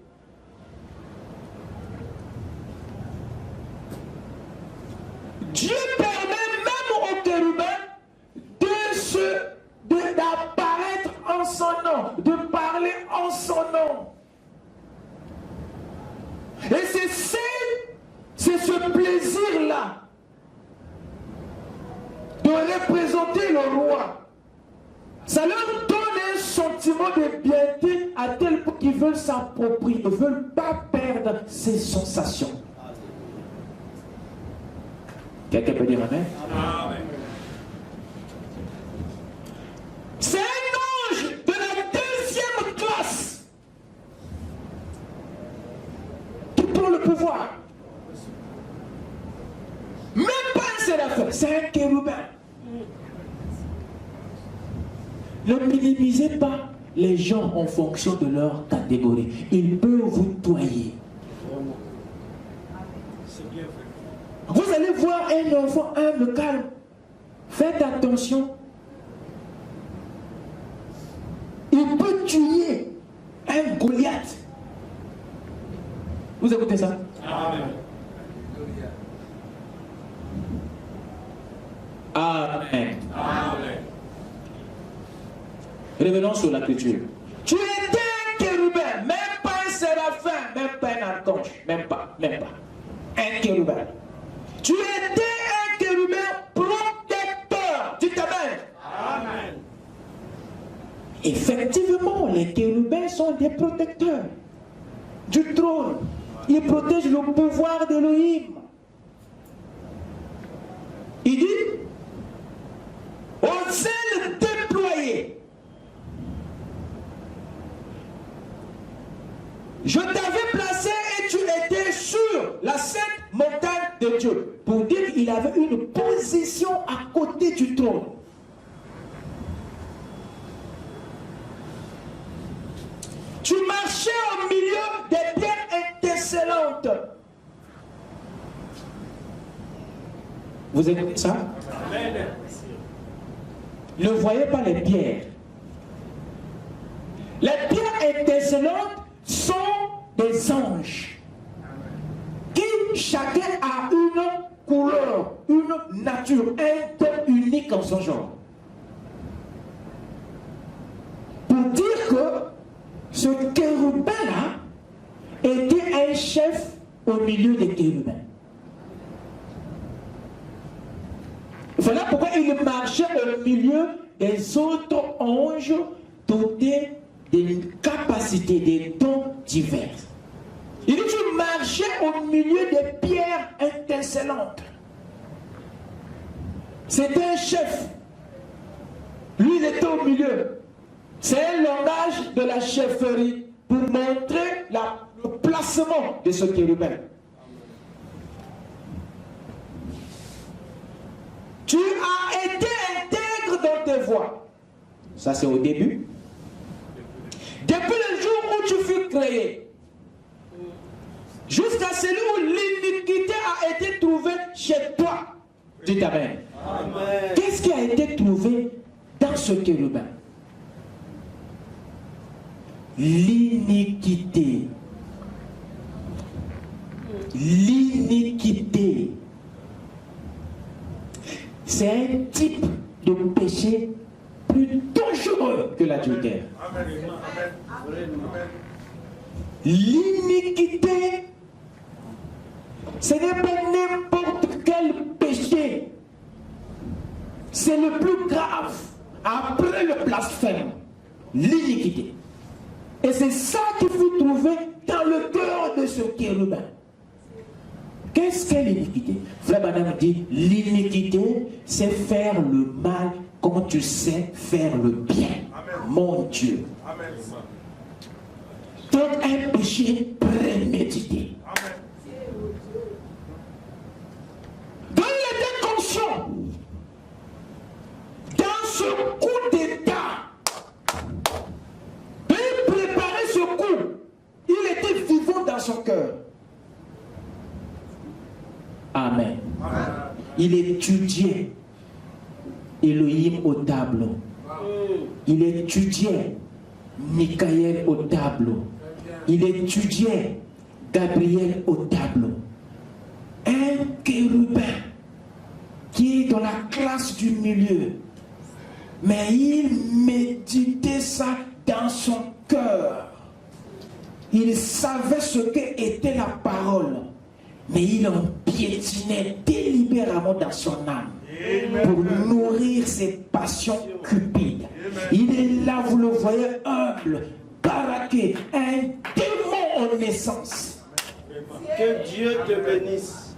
Dieu permet même aux chérubins d'apparaître en son nom, de parler en son nom. Et c'est ce plaisir-là de représenter le roi. Ça leur donne un sentiment de piété à tel point qu'ils veulent s'approprier, ne veulent pas perdre ces sensations. Quelqu'un peut dire Amen? Amen. C'est un ange de la deuxième classe qui prend le pouvoir. Même pas un séraphin, c'est un chérubin. Ne minimisez pas les gens en fonction de leur catégorie. Il peut vous toyer. Vous allez voir un enfant humble, calme. Faites attention. Il peut tuer un Goliath. Vous écoutez ça? Amen. Amen. Revenons sur la culture. Tu étais un chérubin, même pas un séraphin, même pas un archange, même pas. Un chérubin. Tu étais un chérubin protecteur. Dites Amen. Amen. Effectivement, les chérubins sont des protecteurs du trône. Ils protègent le pouvoir d'Élohim. Il dit, au zèle déployé, je t'avais placé et tu étais sur la sainte montagne de Dieu. Pour dire qu'il avait une position à côté du trône. Tu marchais au milieu des pierres étincelantes. Vous écoutez ça? Ne voyez pas les pierres. Les pierres étincelantes sont des anges qui chacun a une couleur, une nature, un don unique en son genre. Pour dire que ce chérubin-là était un chef au milieu des chérubins. Voilà pourquoi il marchait au milieu des autres anges dotés des capacités, des dons divers. Il dit, tu marchais au milieu des pierres étincelantes. C'était un chef. Lui, il était au milieu. C'est un langage de la chefferie pour montrer le placement de ce chérubin. Tu as été intègre dans tes voies. Ça, c'est au début. Depuis le jour où tu fus créé, jusqu'à celui où l'iniquité a été trouvée chez toi. Dites Amen. Amen. Qu'est-ce qui a été trouvé dans ce chérubin? L'iniquité. L'iniquité. C'est un type de péché plus dangereux que l'adultère. L'iniquité, ce n'est pas n'importe quel péché. C'est le plus grave après le blasphème. L'iniquité. Et c'est ça qu'il faut trouver dans le cœur de ce chérubin. Qu'est-ce qu'est l'iniquité? Frère Madame dit, l'iniquité, c'est faire le mal quand tu sais faire le bien. Amen. Mon Dieu. Amen. Donc un péché prémédité. Amen. Donc il était conscient. Dans ce coup d'état, de préparer ce coup, il était vivant dans son cœur. Amen. Amen. Il étudiait Elohim au tableau. Il étudiait Michael au tableau. Il étudiait Gabriel au tableau. Un chérubin qui est dans la classe du milieu. Mais il méditait ça dans son cœur. Il savait ce qu'était la parole. Mais il en piétinait délibérément dans son âme. Amen. Pour nourrir ses passions cupides. Amen. Il est là, vous le voyez, humble, baraqué, un démon en naissance. Que Dieu te bénisse.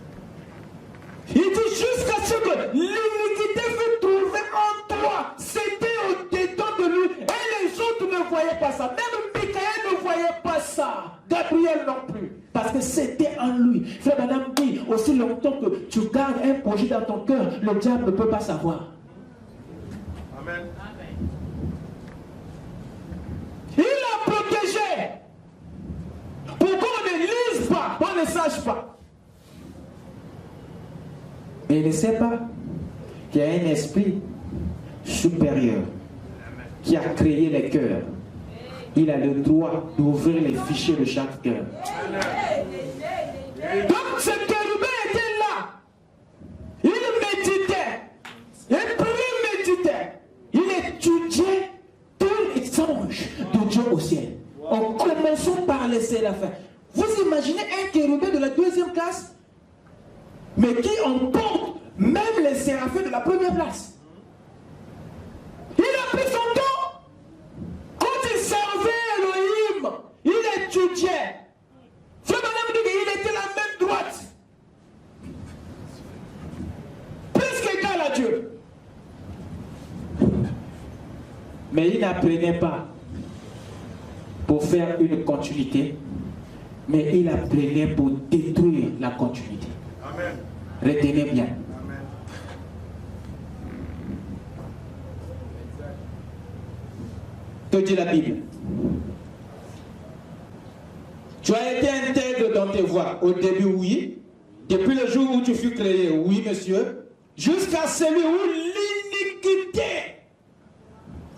Il dit jusqu'à ce que l'iniquité fut trouvée en toi. C'était au-dedans de lui. Et les autres ne voyaient pas ça. Même Michael ne voyait pas ça. Gabriel non plus. Parce que c'était en lui. Frère Madame dit, aussi longtemps que tu gardes un projet dans ton cœur, le diable ne peut pas savoir. Amen. Il l'a protégé. Pourquoi on ne lise pas, on ne sache pas? Mais il ne sait pas qu'il y a un esprit supérieur qui a créé les cœurs. Il a le droit d'ouvrir les fichiers de chaque cœur. Donc ce chérubin était là. Il méditait. Il priait a laissé la fin. Vous imaginez un chérubin de la 2e classe, mais qui emporte même les séraphins de la 1re place. Il a pris son temps. Quand il servait Elohim, il étudiait. Frère Madame dit qu'il était la main droite. Plus qu'égal à Dieu. Mais il n'apprenait pas pour faire une continuité, mais il apprenait pour détruire la continuité. Amen. Retenez bien. Amen. Que dit la Bible? Tu as été intègre dans tes voies. Au début, oui. Depuis le jour où tu fus créé, oui, monsieur. Jusqu'à celui où l'iniquité.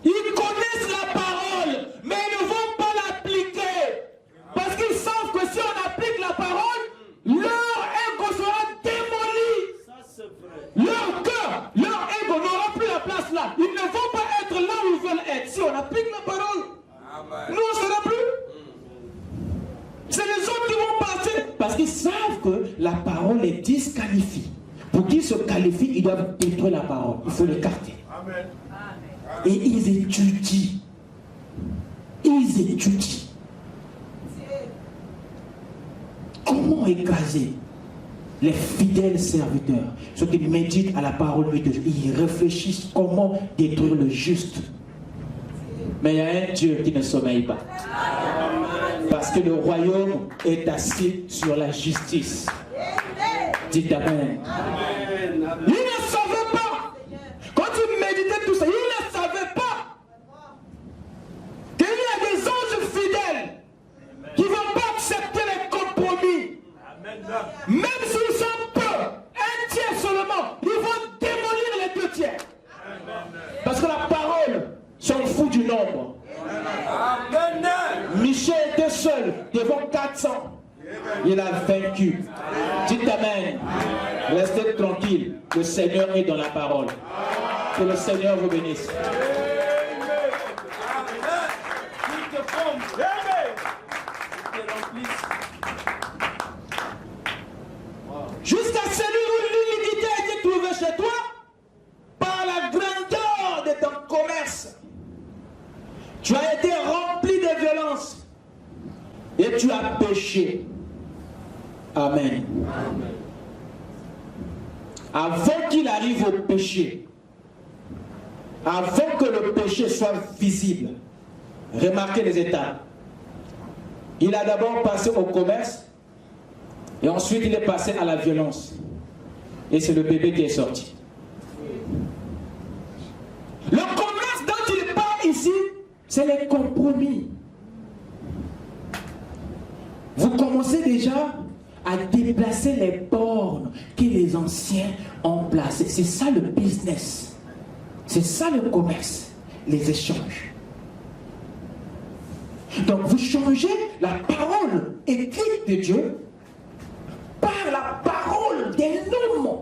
Ils connaissent la parole, mais ils ne vont pas l'appliquer. Parce qu'ils savent que si on applique la parole, leur ego sera démoli. Ça, c'est vrai. Leur cœur, leur ego n'aura plus la place là. Ils ne vont pas être là où ils veulent être. Si on applique la parole, nous on ne sera plus. C'est les autres qui vont partir. Parce qu'ils savent que la parole les disqualifie. Pour qu'ils se qualifient, ils doivent détruire la parole. Il faut l'écarter. Amen. Et ils étudient. Ils étudient. Comment écraser les fidèles serviteurs, ceux qui méditent à la parole de Dieu, ils réfléchissent comment détruire le juste. Mais il y a un Dieu qui ne sommeille pas. Parce que le royaume est assis sur la justice. Dites Amen. Il ne savait pas. Quand il méditait tout ça, il ne savait pas qu'il y a des anges fidèles qui ne vont pas accepter les compromis. Même s'ils sont peu, un tiers seulement, ils vont démolir les 2 tiers. Parce que la parole s'en fout du nombre. Michel était seul devant 400. Il a vaincu. Dites Amen. Restez tranquille. Le Seigneur est dans la parole. Que le Seigneur vous bénisse. Jusqu'à celui où l'iniquité a été trouvée chez toi, par la grandeur de ton commerce, tu as été rempli de violence et tu as péché. Amen. Amen. Avant qu'il arrive au péché, avant que le péché soit visible, remarquez les étapes. Il a d'abord passé au commerce et ensuite il est passé à la violence. Et c'est le bébé qui est sorti. Le commerce dont il parle ici, c'est les compromis. Vous commencez déjà à déplacer les bornes que les anciens ont placées. C'est ça le business. C'est ça le commerce. Les échanges. Donc vous changez la parole écrite de Dieu par la parole d'un homme.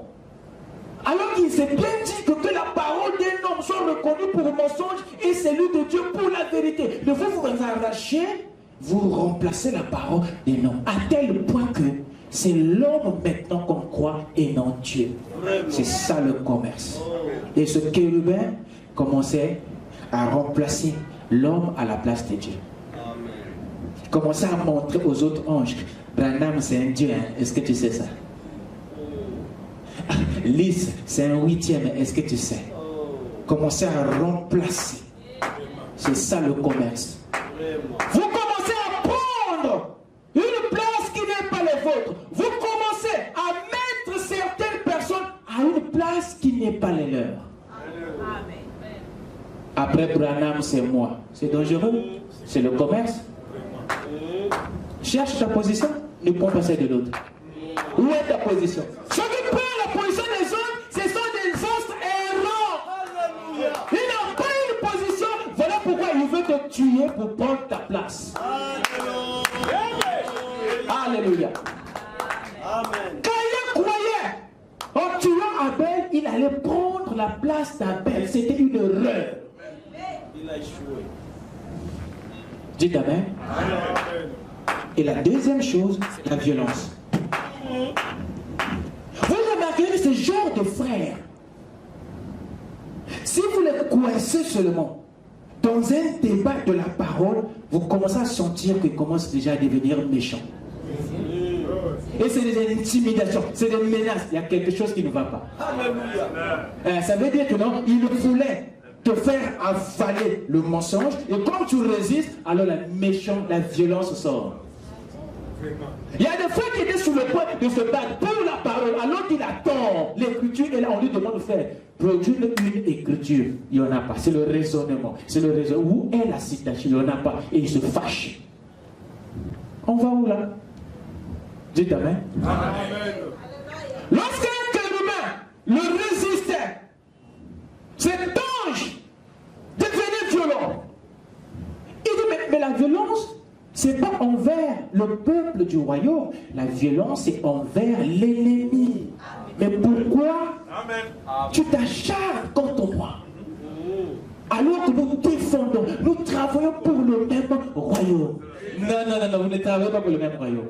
Alors qu'il s'est bien dit que la parole d'un homme soit reconnue pour mensonge et celui de Dieu pour la vérité. Le fait vous arrachez, vous remplacez la parole d'un homme. À tel point que c'est l'homme maintenant qu'on croit et non Dieu. C'est ça le commerce. Et ce chérubin commençait à remplacer l'homme à la place de Dieu. Il commençait à montrer aux autres anges. Branham c'est un Dieu, hein? Est-ce que tu sais ça? Lys, c'est un 8e, est-ce que tu sais? Commencez à remplacer. C'est ça le commerce. Vous commencez à prendre une place qui n'est pas la vôtre. Vous commencez à mettre certaines personnes à une place qui n'est pas la leur. Après Branham, c'est moi. C'est dangereux. C'est le commerce. Cherche ta position, ne prends pas celle de l'autre. Où est ta position? Ceux qui prennent la position des autres, ce sont des autres errants. Ils n'ont pas une position. Voilà pourquoi il veut te tuer pour prendre ta place. Alléluia. Amen. Caïn croyait en tuant Abel, il allait prendre la place d'Abel. C'était une erreur. Il a échoué. Dites Amen. Amen. Et la deuxième chose, c'est la violence. Vous remarquez que ce genre de frères, si vous les coincez seulement dans un débat de la parole, vous commencez à sentir qu'ils commencent déjà à devenir méchants. Et c'est des intimidations, c'est des menaces. Il y a quelque chose qui ne va pas. Ça veut dire que non, il voulait te faire avaler le mensonge. Et quand tu résistes, alors la violence sort. Il y a des frères qui étaient sur le point de se battre pour la parole, alors qu'il a tort. L'écriture, et là on lui demande de faire produire une écriture. Il n'y en a pas. C'est le raisonnement. C'est le raisonnement. Où est la citation? Il n'y en a pas. Et il se fâche. On va où là? Dites amen. Amen. Lorsqu'un chérubin le résistait, cet ange devenait violent. Il dit, mais la violence, ce n'est pas envers le peuple du royaume. La violence est envers l'ennemi. Mais pourquoi tu t'acharnes contre moi? Alors que nous défendons, nous travaillons pour le même royaume. Non, vous ne travaillez pas pour le même royaume.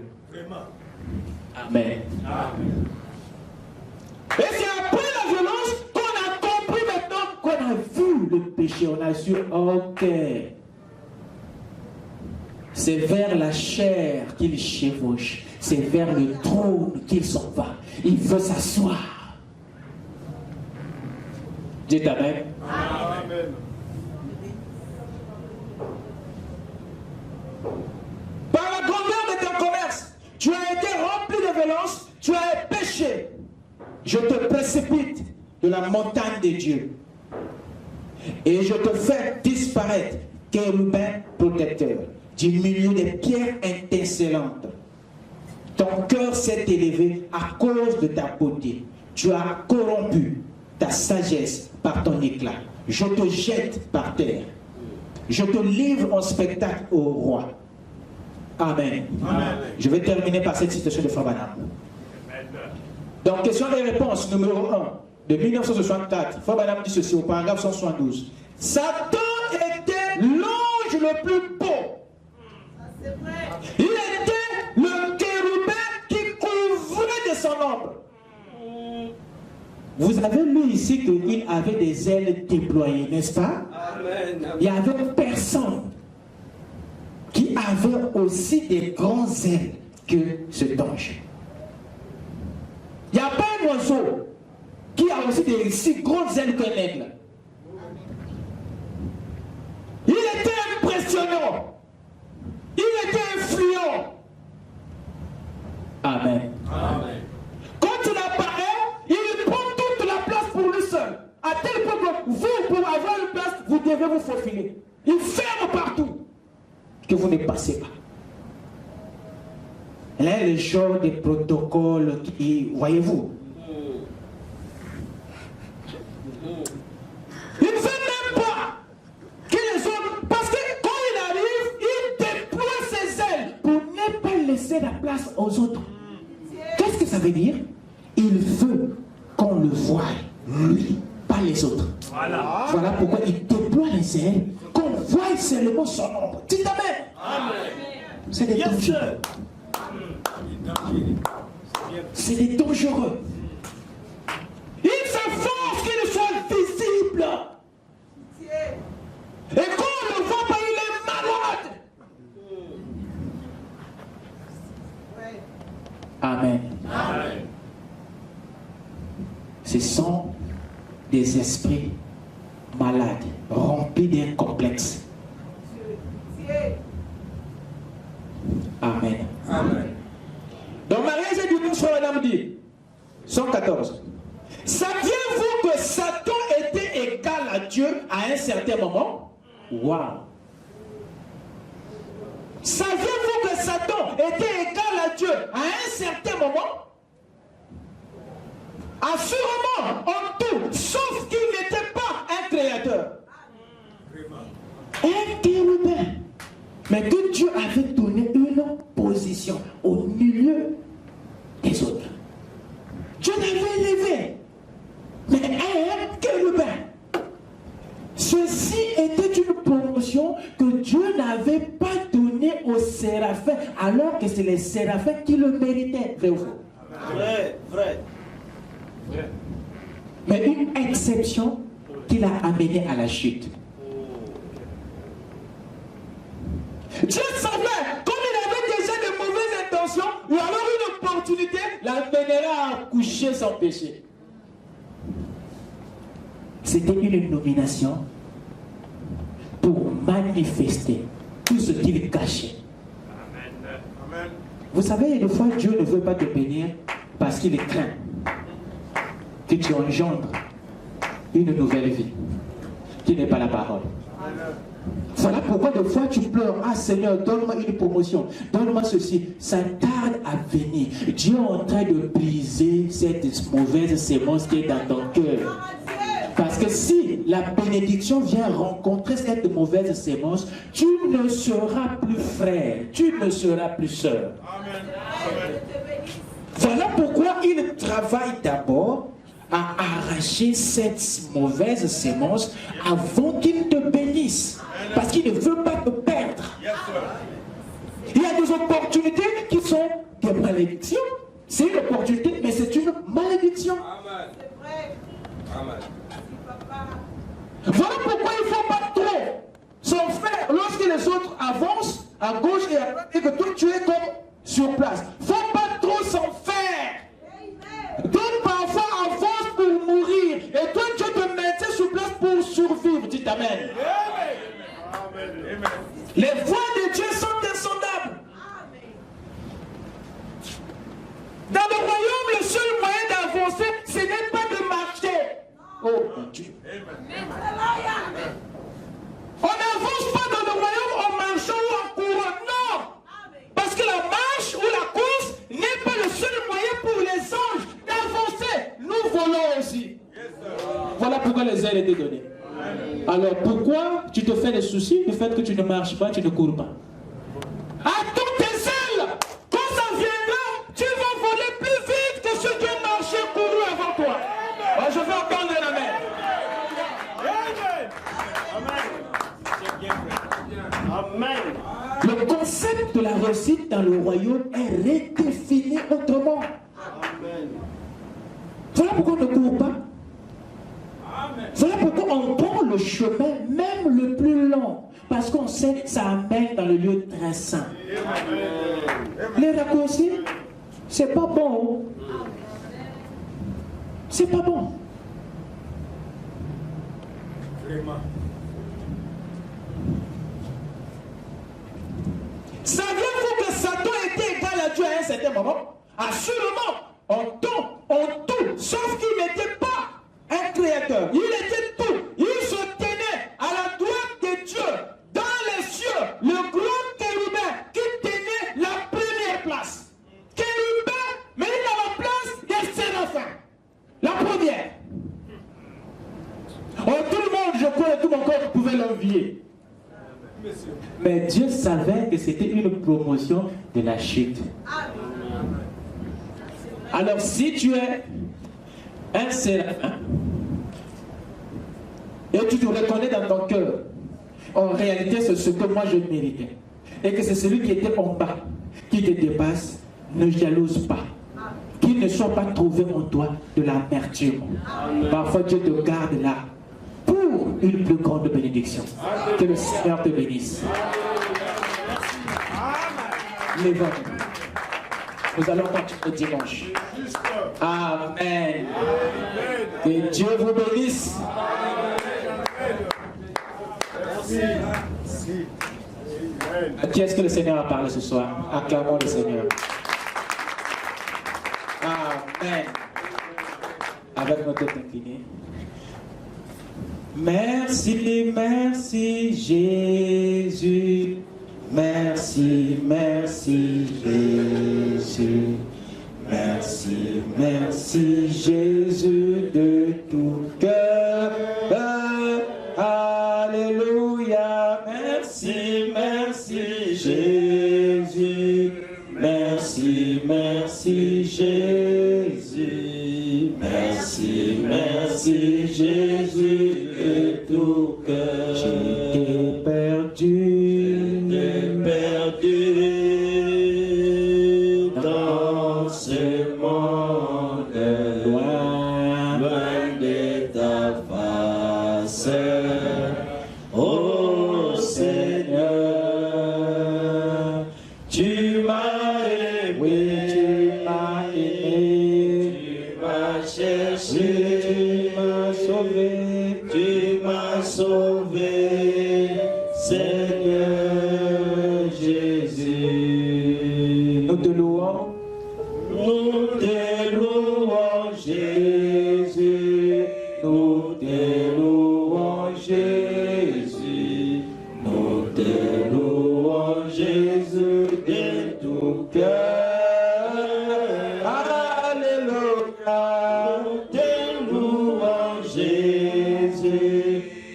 Amen. Et c'est après la violence qu'on a compris maintenant, qu'on a vu le péché. On a su, ok, c'est vers la chair qu'il chevauche. C'est vers le trône qu'il s'en va. Il veut s'asseoir. Dites amen. Amen. Par la grandeur de ton commerce, tu as été rempli de violence, tu as péché. Je te précipite de la montagne de Dieu. Et je te fais disparaître, chérubin protecteur, du milieu des pierres étincelantes. Ton cœur s'est élevé à cause de ta beauté. Tu as corrompu ta sagesse par ton éclat. Je te jette par terre. Je te livre en spectacle au roi. Amen. Amen. Je vais terminer par cette citation de Frère Branham. Donc, question et réponse numéro 1 de 1964. Frère Branham dit ceci au paragraphe 172. Satan était l'ange le plus beau. Il était le chérubin qui couvrait de son ombre. Vous avez lu ici qu'il avait des ailes déployées, n'est-ce pas? Amen. Il y avait personne qui avait aussi des grandes ailes que cet ange. Il n'y a pas un oiseau qui a aussi des si grandes ailes qu'un aigle. Il était impressionnant. Il était influent. Amen. Amen. Quand il apparaît, il prend toute la place pour lui seul. À tel point que vous, pour avoir une place, vous devez vous faufiler. Il ferme partout. Que vous ne passez pas. Là, le genre de protocole qui, voyez-vous. Il ne fait même pas que les autres, parce que quand il arrive, il déploie ses ailes pour ne pas laisser la place aux autres. Qu'est-ce que ça veut dire? Il veut qu'on le voie, lui, pas les autres. Voilà pourquoi il déploie les ailes, qu'on voie seulement son ombre. Dites amen. Amen. C'est des dangereux. C'est des dangereux. Il s'efforce qu'il soit visible. Et quand on le voit pas, il est malade. Amen. Amen. Ce sont des esprits malades, remplis d'un complexe. Amen. Amen. Dans Marie, j'ai dit, Frère Branham dit, 114. Saviez-vous que Satan était égal à Dieu à un certain moment? Waouh! Saviez-vous que Satan était égal à Dieu à un certain moment? Assurément, en tout, sauf qu'il n'était pas un créateur. Un chérubin. Mais que Dieu avait donné une position au milieu des autres. Dieu l'avait élevé. Mais un chérubin. Ceci était une promotion que Dieu n'avait pas donnée aux séraphins alors que c'est les séraphins qui le méritaient. Vrai ou faux? Vrai, vrai. Mais une exception qui l'a amené à la chute. Dieu savait, comme il avait déjà de mauvaises intentions, ou alors une opportunité l'amènera à coucher son péché. C'était une nomination pour manifester tout ce qu'il cachait. Amen. Vous savez, des fois, Dieu ne veut pas te bénir parce qu'il craint que tu engendres une nouvelle vie qui n'est pas la parole. Voilà pourquoi des fois tu pleures. Ah Seigneur, donne-moi une promotion, donne-moi ceci. Ça tarde à venir. Dieu est en train de briser cette mauvaise sémence qui est dans ton cœur. Parce que si la bénédiction vient rencontrer cette mauvaise sémence, tu ne seras plus frère, tu ne seras plus sœur. Amen. Amen. Voilà pourquoi il travaille d'abord à arracher cette mauvaise sémence avant qu'il te bénisse. Parce qu'il ne veut pas te perdre. Yes, sir. Il y a des opportunités qui sont des malédictions. C'est une opportunité, mais c'est une malédiction. Amen. Amen. Voilà pourquoi il ne faut pas trop s'en faire lorsque les autres avancent à gauche et à droite et que toi tu es comme sur place. Il ne faut pas trop s'en faire. Donc parfois avance pour mourir et toi tu te mettais sur place pour survivre. Dites Amen. Amen. Amen. Les voies de Dieu sont insondables. Dans le royaume, le seul moyen d'avancer, ce n'est pas de marcher. Oh mon Dieu. On n'avance pas dans le royaume en marchant ou en courant. Non. Parce que la marche ou la course n'est pas le seul moyen pour les anges d'avancer. Nous volons aussi. Voilà pourquoi les ailes étaient données. Alors pourquoi tu te fais des soucis du fait que tu ne marches pas, tu ne cours pas? À toutes tes ailes, quand ça viendra, tu vas voler plus vite que ceux qui ont marché, couru avant toi. Alors, je vais entendre la main. Amen. Le concept de la réussite dans le royaume est redéfini autrement. Amen. Voilà pourquoi on ne court pas. Voilà pourquoi on prend le chemin, même le plus long. Parce qu'on sait que ça amène dans le lieu très saint. Les raccourcis, c'est pas bon. C'est pas bon. Saviez-vous que Satan était égal à Dieu à un certain moment? Assurément, en tout, sauf qu'il n'était pas un créateur. Il était tout. Il se tenait à la droite de Dieu, dans les cieux, le grand chérubin qui tenait la première place. Chérubin, mais il est à la place des séraphins. La première. Oh, tout le monde, je crois, tout mon corps pouvait l'envier. Mais Dieu savait que c'était une promotion de la chute. Alors si tu es un séraphin et tu te reconnais dans ton cœur, en réalité c'est ce que moi je méritais, et que c'est celui qui était en bas qui te dépasse, ne jalouse pas, qu'il ne soit pas trouvé en toi de l'amertume. Parfois Dieu te garde là pour une plus grande bénédiction. Que le Seigneur te bénisse. Lève-toi. Nous allons continuer dimanche. Amen. Que Dieu vous bénisse. À qui est-ce que le Seigneur a parlé ce soir? Acclamons le Seigneur. Amen. Avec notre tête inclinée. Merci, merci Jésus. Merci, merci Jésus. Merci, merci Jésus de tout cœur. Alléluia. Merci, merci Jésus. Merci, merci Jésus. Merci, merci Jésus de tout cœur. J'étais perdu. Seigneur Jésus. Nous te louons. Nous te louons Jésus. Nous te louons Jésus. Nous te louons Jésus de tout cœur. Alléluia. Nous te louons Jésus.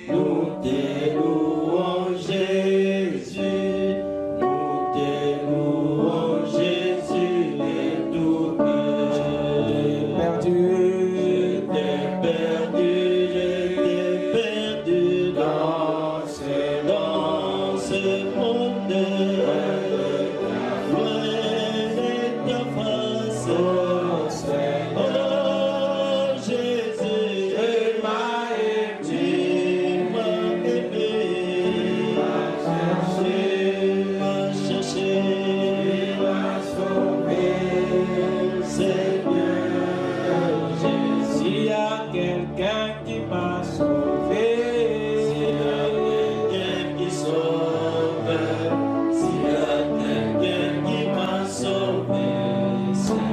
Nous te louons Jésus. Nous te louons Jésus de tout cœur. Perdu. J'étais perdu dans ce monde. Loin de ta face, oh Jésus, tu m'as aimé, m'as cherché, m'as sauvé, Seigneur Jésus. S'il y a quelqu'un qui m'a sauvé, Quelqu'un qui sauve, s'il y a quelqu'un qui m'a sauvé, c'est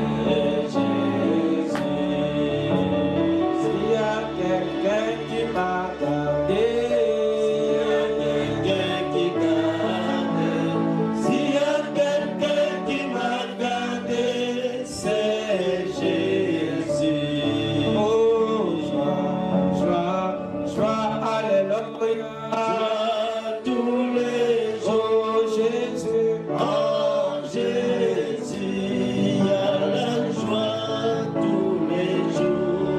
Jésus. s'il y a quelqu'un qui m'a gardé, Quelqu'un qui garde, s'il y a quelqu'un qui m'a gardé, c'est Jésus. oh joie, joie, alléluia. Joie tous les jours, Oh Jésus, oh Jésus, il y a la joie tous les jours.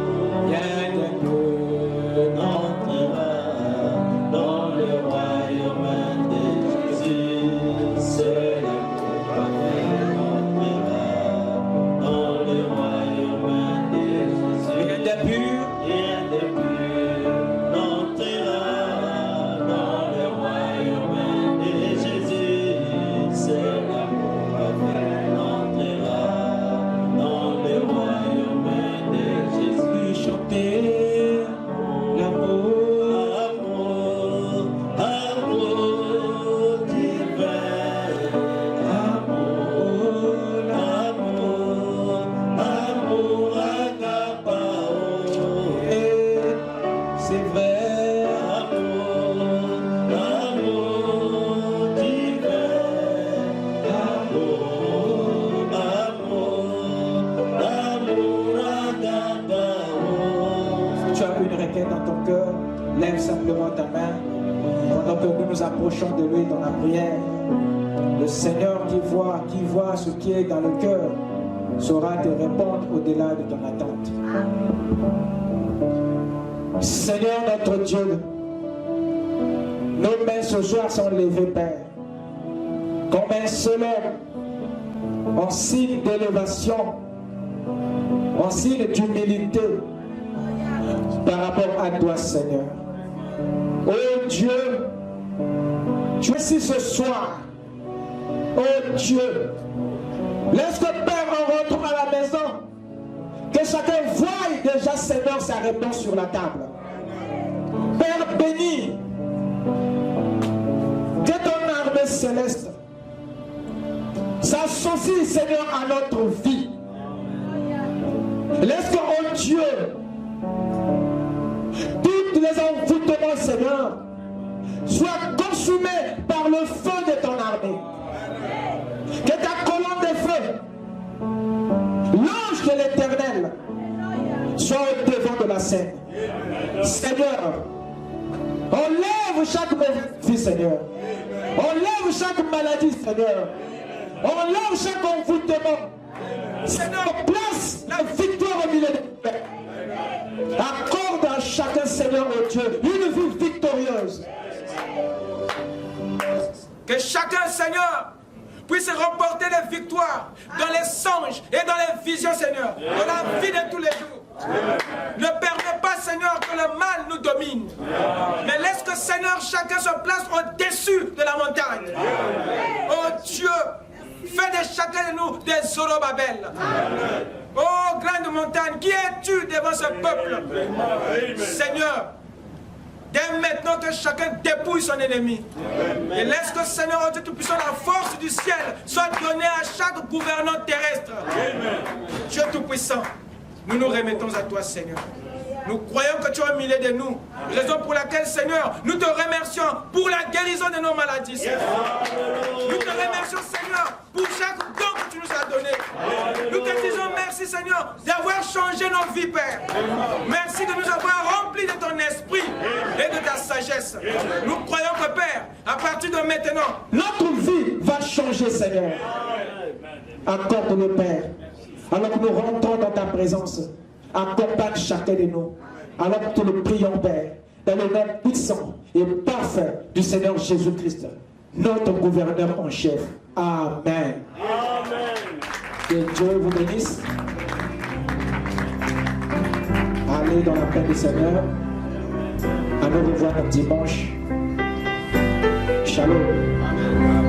viens de nous. Entrera dans le royaume de Jésus, c'est l'amour parfait. Entrera dans le royaume de Jésus. Rien de pur, Rien de plus n'entrera dans le royaume de Jésus. C'est l'amour parfait. N'entrera dans le royaume de Jésus. chanter l'amour. Amour, amour divin. Amour, amour, amour agapao. Et c'est vrai, Amour divin, amour agapao. si tu as une requête dans ton cœur, lève simplement ta main. Pendant que nous nous approchons de lui dans la prière, le Seigneur qui voit ce qui est dans le cœur saura te répondre au-delà de ton attente. Seigneur notre Dieu, nos mains ce soir sont levées, Père, comme un seul homme, en signe d'élévation, en signe d'humilité par rapport à toi, Seigneur. Oh Dieu, tu es ici ce soir. Oh Dieu, laisse que Père en rentrant à la maison, que chacun voie déjà, Seigneur, sa réponse sur la table. Père béni, que ton armée céleste s'associe, Seigneur, à notre vie. Laisse que, oh Dieu, tous les envoûtements, Seigneur, soient consumés par le feu de ton armée. Que ta colonne de feu, l'ange de l'Éternel, soit au devant de la scène. Seigneur, enlève chaque mauvaise vie, Seigneur. Enlève chaque maladie, Seigneur. Enlève chaque envoûtement. Seigneur, place la victoire au milieu de nous. Accorde à chacun, Seigneur, oh Dieu, une vie victorieuse. Que chacun, Seigneur, puisse remporter les victoires dans les songes et dans les visions, Seigneur, dans la vie de tous les jours. Ne permets pas, Seigneur, que le mal nous domine. Mais laisse que, Seigneur, chacun se place au-dessus de la montagne. Oh Dieu, fais de chacun de nous des Zorobabel. Oh grande montagne, qui es-tu devant ce peuple? Seigneur, Dès maintenant que chacun dépouille son ennemi. Et laisse que Seigneur Dieu Tout-Puissant, la force du ciel soit donnée à chaque gouvernant terrestre. Dieu Tout-Puissant, nous nous remettons à toi, Seigneur. Nous croyons que tu es au milieu de nous. Raison pour laquelle, Seigneur, nous te remercions pour la guérison de nos maladies, Seigneur. Nous te remercions, Seigneur, pour chaque don que tu nous as donné. Nous te disons merci, Seigneur, d'avoir changé nos vies, Père. Merci de nous avoir remplis de ton esprit et de ta sagesse. Nous croyons que, Père, à partir de maintenant, notre vie va changer, Seigneur. Accorde-le, Père. Alors que nous rentrons dans ta présence, accompagne chacun de nous. Alors que nous le prions, Père, dans le nom puissant et parfait du Seigneur Jésus-Christ, notre gouverneur en chef. Amen. Amen. Que Dieu vous bénisse. Allez dans la paix du Seigneur. À nous revoir dimanche. Shalom. Amen.